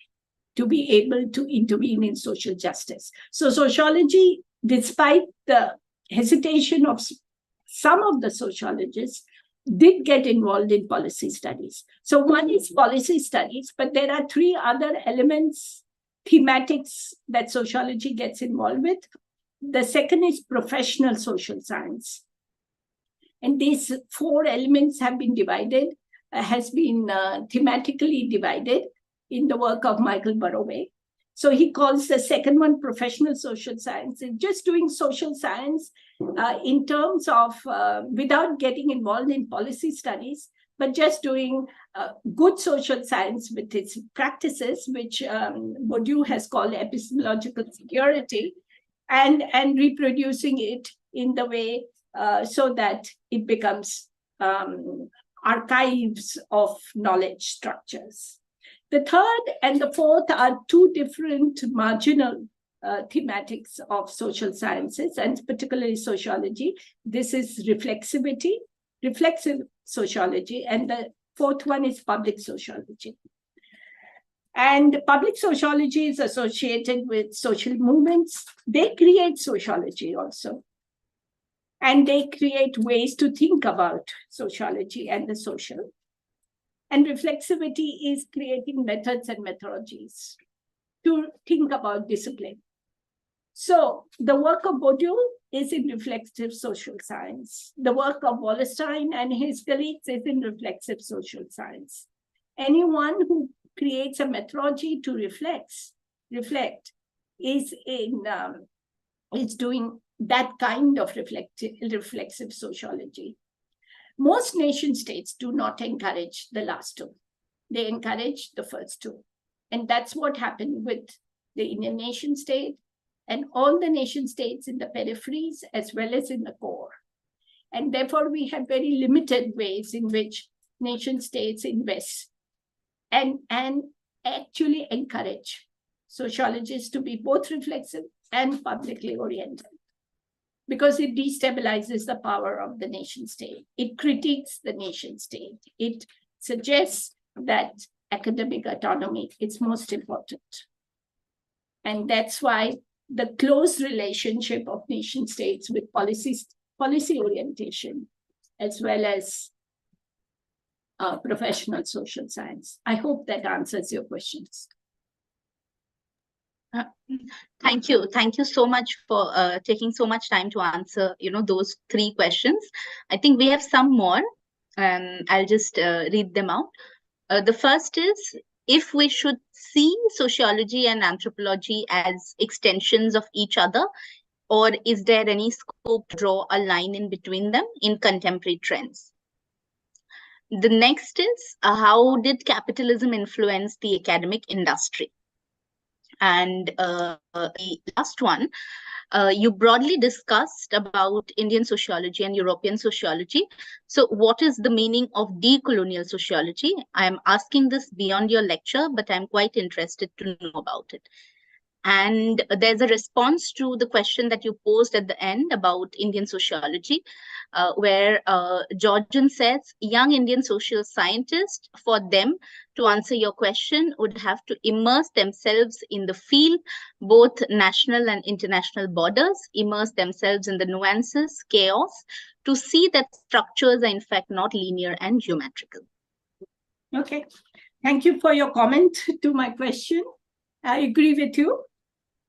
to be able to intervene in social justice. So sociology, despite the hesitation of some of the sociologists, did get involved in policy studies. So one is policy studies, but there are three other elements, thematics that sociology gets involved with. The second is professional social science. And these four elements have been divided, has been thematically divided in the work of Michael Burroway. So he calls the second one professional social science. It's just doing social science in terms of, without getting involved in policy studies, but just doing good social science with its practices, which Bourdieu has called epistemological security, and reproducing it in the way so that it becomes archives of knowledge structures. The third and the fourth are two different marginal thematics of social sciences, and particularly sociology. This is reflexivity, reflexive sociology, and the fourth one is public sociology. And public sociology is associated with social movements. They create sociology also. And they create ways to think about sociology and the social. And reflexivity is creating methods and methodologies to think about discipline. So the work of Bourdieu is in reflexive social science. The work of Wallerstein and his colleagues is in reflexive social science. Anyone who creates a methodology to reflect is doing that kind of reflexive sociology. Most nation states do not encourage the last two. They encourage the first two. And that's what happened with the Indian nation state and all the nation states in the peripheries as well as in the core. And therefore, we have very limited ways in which nation states invest and actually encourage sociologists to be both reflexive and publicly oriented, because it destabilizes the power of the nation state. It critiques the nation state. It suggests that academic autonomy is most important. And that's why the close relationship of nation states with policy orientation, as well as professional social science. I hope that answers your questions. Thank you. Thank you so much for taking so much time to answer, those three questions. I think we have some more, and I'll just read them out. The first is, if we should see sociology and anthropology as extensions of each other, or is there any scope to draw a line in between them in contemporary trends? The next is, how did capitalism influence the academic industry? And the last one, you broadly discussed about Indian sociology and European sociology. So what is the meaning of decolonial sociology? I am asking this beyond your lecture, but I'm quite interested to know about it. And there's a response to the question that you posed at the end about Indian sociology, where Georgian says, young Indian social scientists, for them to answer your question, would have to immerse themselves in the field, both national and international borders, immerse themselves in the nuances, chaos, to see that structures are in fact not linear and geometrical. Okay, thank you for your comment to my question. I agree with you.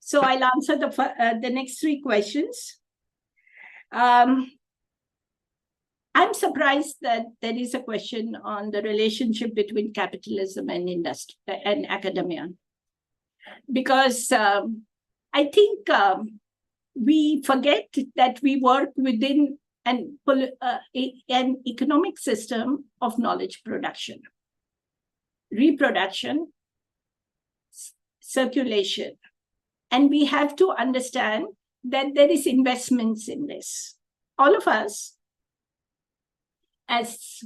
So I'll answer the next three questions. I'm surprised that there is a question on the relationship between capitalism and industry and academia, because I think we forget that we work within an economic system of knowledge production, reproduction, circulation. And we have to understand that there is investments in this. All of us as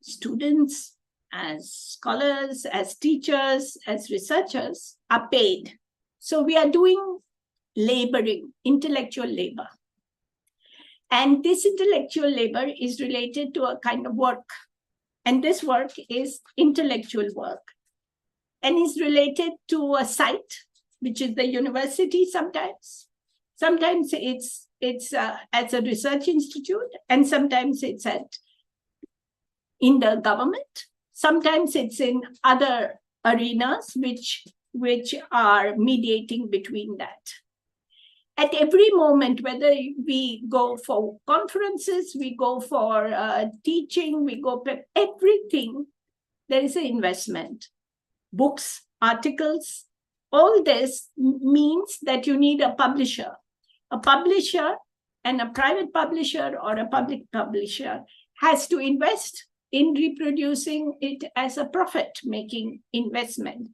students, as scholars, as teachers, as researchers, are paid. So we are doing laboring, intellectual labor. And this intellectual labor is related to a kind of work. And this work is intellectual work and is related to a site, which is the university sometimes. Sometimes it's as a research institute, and sometimes it's in the government. Sometimes it's in other arenas which are mediating between that. At every moment, whether we go for conferences, we go for teaching, we go for everything, there is an investment. Books, articles, all this means that you need a publisher. A publisher, and a private publisher or a public publisher has to invest in reproducing it as a profit-making investment.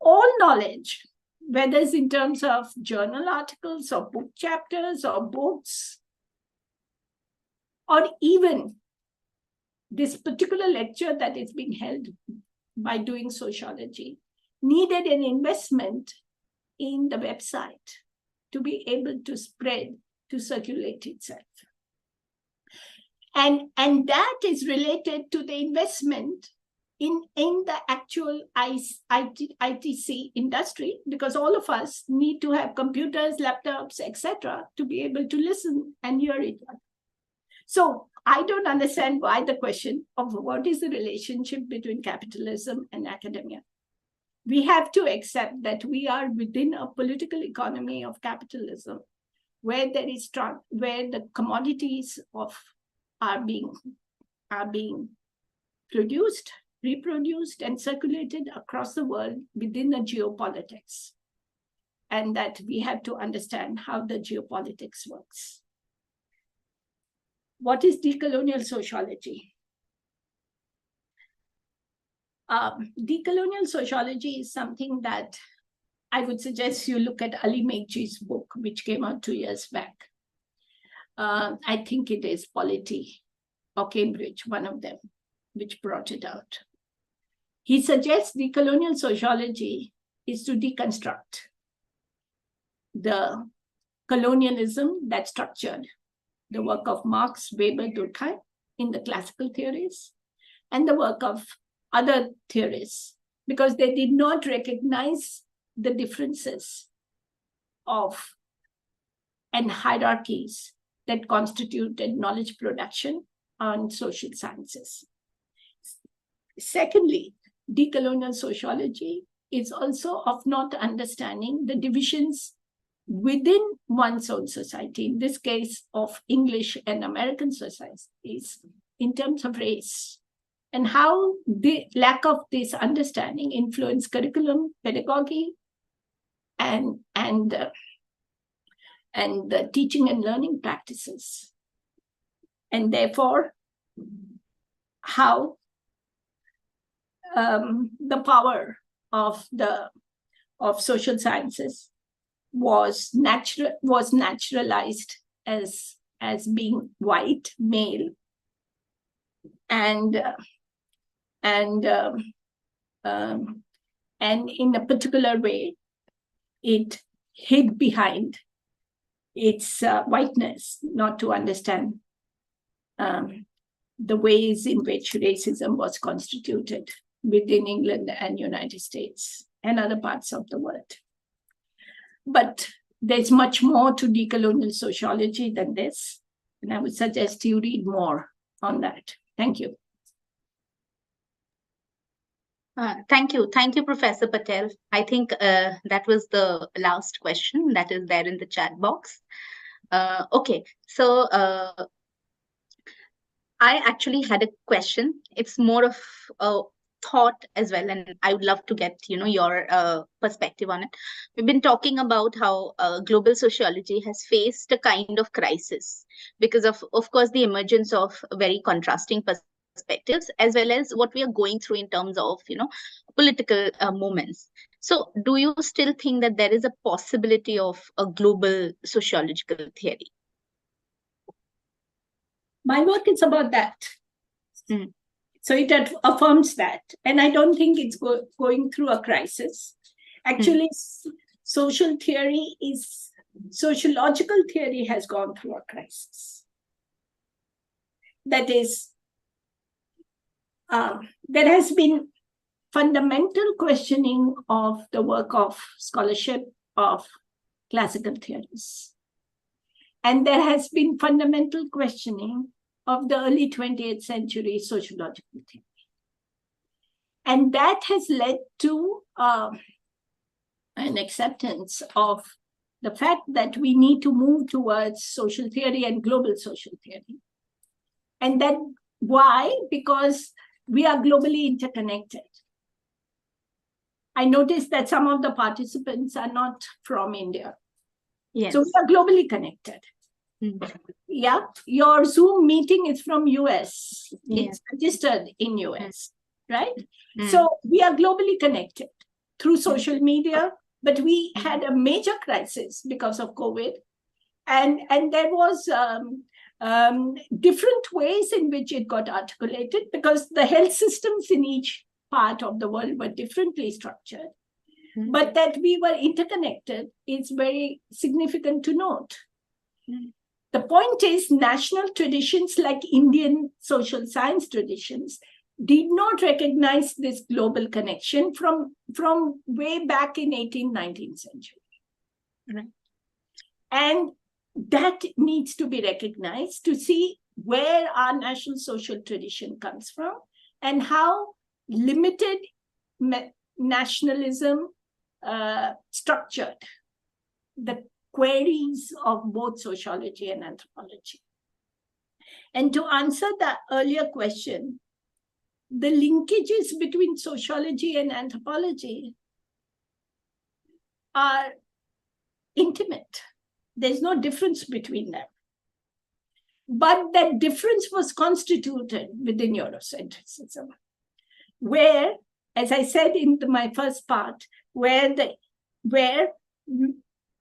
All knowledge, whether it's in terms of journal articles or book chapters or books, or even this particular lecture that is being held by doing sociology, needed an investment in the website to be able to spread, to circulate itself. And that is related to the investment in the actual ITC industry, because all of us need to have computers, laptops, etc., to be able to listen and hear it. So I don't understand why the question of what is the relationship between capitalism and academia. We have to accept that we are within a political economy of capitalism, where there is where the commodities are being produced, reproduced, and circulated across the world within the geopolitics, and that we have to understand how the geopolitics works. What is decolonial sociology? Decolonial sociology is something that I would suggest you look at Ali Meghji's book, which came out 2 years back. I think it is Polity or Cambridge, one of them, which brought it out. He suggests decolonial sociology is to deconstruct the colonialism that structured the work of Marx, Weber, Durkheim in the classical theories, and the work of other theorists, because they did not recognize the differences of and hierarchies that constituted knowledge production on social sciences. Secondly, decolonial sociology is also of not understanding the divisions within one's own society, in this case of English and American societies, in terms of race, and how the lack of this understanding influenced curriculum, pedagogy, and the teaching and learning practices. And therefore, how the power of social sciences was naturalized as being white, male, and in a particular way, it hid behind its whiteness, not to understand the ways in which racism was constituted within England and United States and other parts of the world. But there's much more to decolonial sociology than this, and I would suggest you read more on that. Thank you. Thank you, Professor Patel. I think that was the last question that is there in the chat box. Okay, so I actually had a question. It's more of a thought as well, and I would love to get your perspective on it. We've been talking about how global sociology has faced a kind of crisis because of course, the emergence of very contrasting perspectives, as well as what we are going through in terms of political movements. So do you still think that there is a possibility of a global sociological theory? My work is about that. Mm. So it affirms that. And I don't think it's going through a crisis. Actually, sociological theory has gone through a crisis. That is, there has been fundamental questioning of the work of scholarship of classical theories. And there has been fundamental questioning of the early 20th century sociological theory. And that has led to an acceptance of the fact that we need to move towards social theory and global social theory. And that why? Because we are globally interconnected. I noticed that some of the participants are not from India. Yes. So we are globally connected. Yeah, your Zoom meeting is from US. It's registered in US, right? So we are globally connected through social media, but we had a major crisis because of COVID. And there was different ways in which it got articulated because the health systems in each part of the world were differently structured. But that we were interconnected is very significant to note. The point is, national traditions like Indian social science traditions did not recognize this global connection from way back in 18th, 19th century. Right. And that needs to be recognized to see where our national social tradition comes from and how limited nationalism structured the queries of both sociology and anthropology. And to answer the earlier question, the linkages between sociology and anthropology are intimate. There's no difference between them. But that difference was constituted within Eurocentrism, where, as I said in my first part, where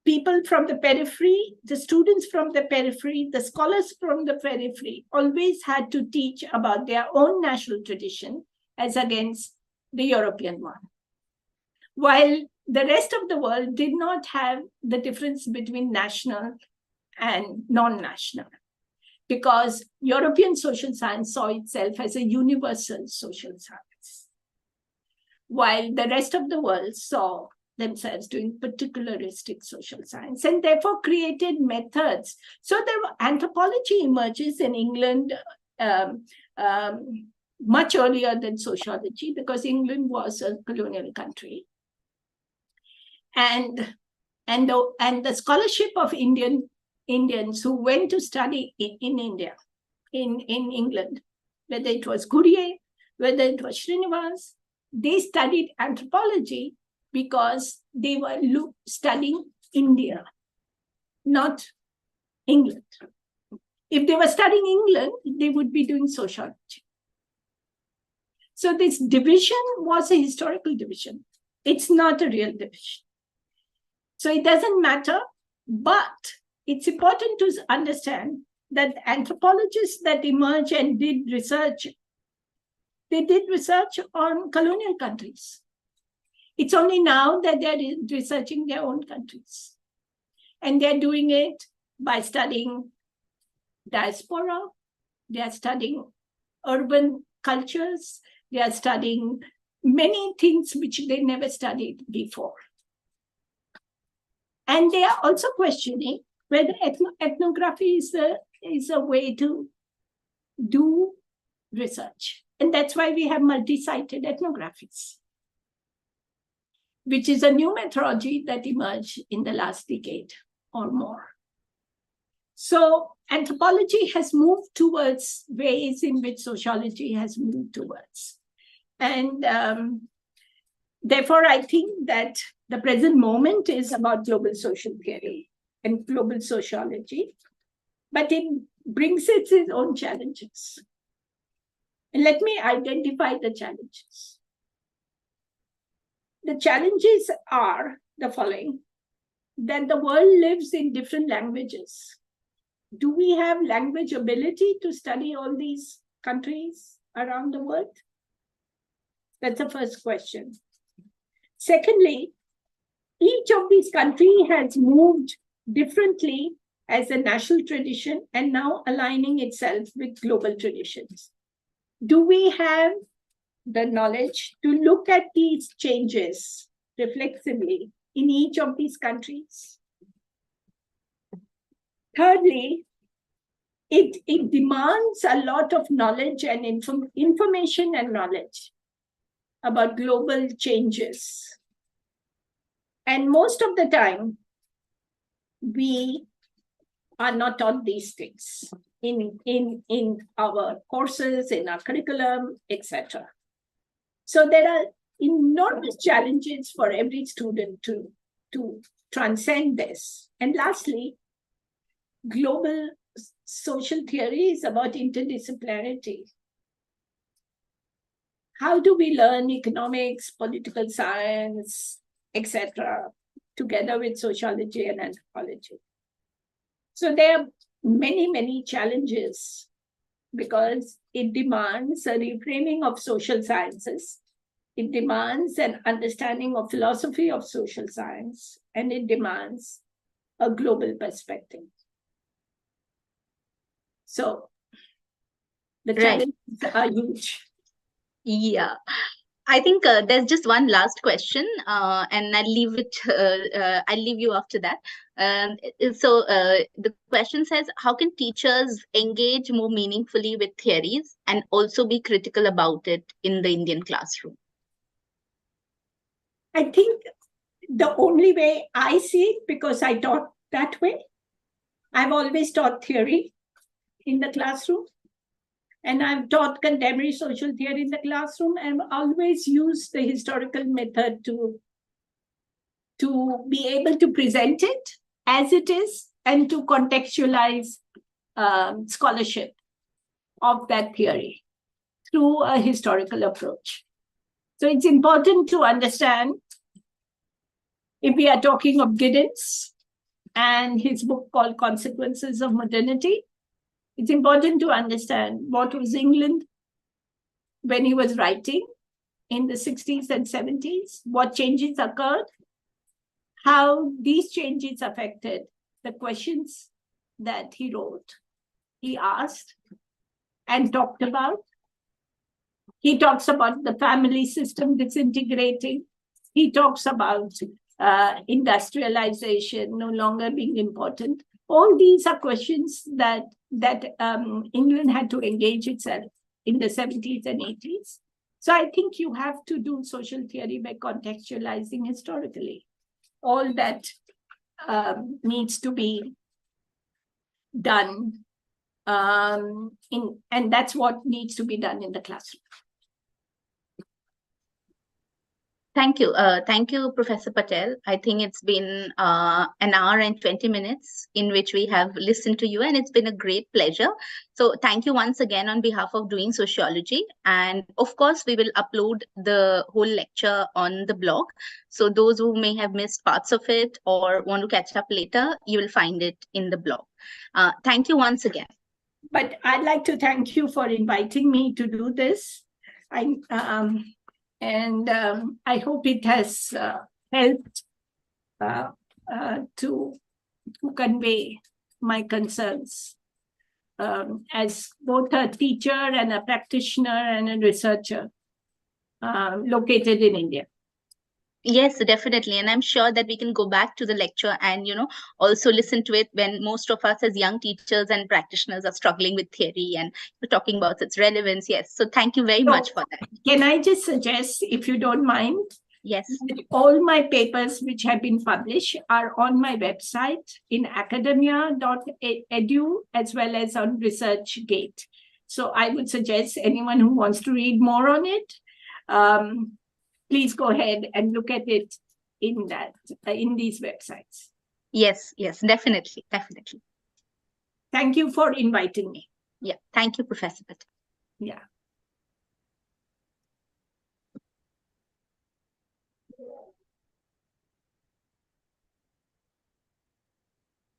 people from the periphery, the students from the periphery, the scholars from the periphery always had to teach about their own national tradition as against the European one. While the rest of the world did not have the difference between national and non-national, because European social science saw itself as a universal social science, while the rest of the world saw themselves doing particularistic social science and therefore created methods. So anthropology emerges in England much earlier than sociology because England was a colonial country. And the scholarship of Indians who went to study in India, in England, whether it was Gurye, whether it was Srinivas, they studied anthropology because they were studying India, not England. If they were studying England, they would be doing sociology. So this division was a historical division. It's not a real division. So it doesn't matter, but it's important to understand that anthropologists that emerged and did research, they did research on colonial countries. It's only now that they're researching their own countries. And they're doing it by studying diaspora, they are studying urban cultures, they are studying many things which they never studied before. And they are also questioning whether ethnography is a way to do research. And that's why we have multi-sited ethnographies, which is a new methodology that emerged in the last decade or more. So anthropology has moved towards ways in which sociology has moved towards. And therefore, I think that the present moment is about global social theory and global sociology, but it brings its own challenges. And let me identify the challenges. The challenges are the following: that the world lives in different languages. Do we have language ability to study all these countries around the world? That's the first question. Secondly, each of these countries has moved differently as a national tradition and now aligning itself with global traditions. Do we have the knowledge to look at these changes reflexively in each of these countries? Thirdly, it demands a lot of knowledge and information and knowledge about global changes. And most of the time, we are not taught these things in our courses, in our curriculum, etc. So there are enormous challenges for every student to transcend this. And lastly, global social theory is about interdisciplinarity. How do we learn economics, political science, etc., together with sociology and anthropology? So there are many, many challenges because it demands a reframing of social sciences. It demands an understanding of philosophy of social science, and it demands a global perspective. So the challenges are huge. Yeah. I think there's just one last question, and I'll leave you after that. The question says, how can teachers engage more meaningfully with theories and also be critical about it in the Indian classroom? I think the only way I see it, because I taught that way, I've always taught theory in the classroom. And I've taught contemporary social theory in the classroom, and I've always used the historical method to be able to present it as it is and to contextualize scholarship of that theory through a historical approach. So it's important to understand, if we are talking of Giddens and his book called Consequences of Modernity, it's important to understand what was England when he was writing in the 60s and 70s, what changes occurred, how these changes affected the questions that he wrote, he asked and talked about. He talks about the family system disintegrating. He talks about industrialization no longer being important. All these are questions that England had to engage itself in the 70s and 80s. So I think you have to do social theory by contextualizing historically. All that needs to be done, and that's what needs to be done in the classroom. Thank you. Thank you, Professor Patel. I think it's been an hour and 20 minutes in which we have listened to you, and it's been a great pleasure. So thank you once again on behalf of Doing Sociology. And of course, we will upload the whole lecture on the blog. So those who may have missed parts of it or want to catch up later, you will find it in the blog. Thank you once again. But I'd like to thank you for inviting me to do this. I hope it has helped to convey my concerns as both a teacher and a practitioner and a researcher located in India. Yes, definitely. And I'm sure that we can go back to the lecture and, also listen to it when most of us as young teachers and practitioners are struggling with theory and talking about its relevance. Yes. So thank you very much for that. Can I just suggest, if you don't mind? Yes. All my papers which have been published are on my website in academia.edu as well as on ResearchGate. So I would suggest anyone who wants to read more on it, please go ahead and look at it in these websites. Yes, definitely. Thank you for inviting me. Yeah, thank you, Professor Patel. Yeah.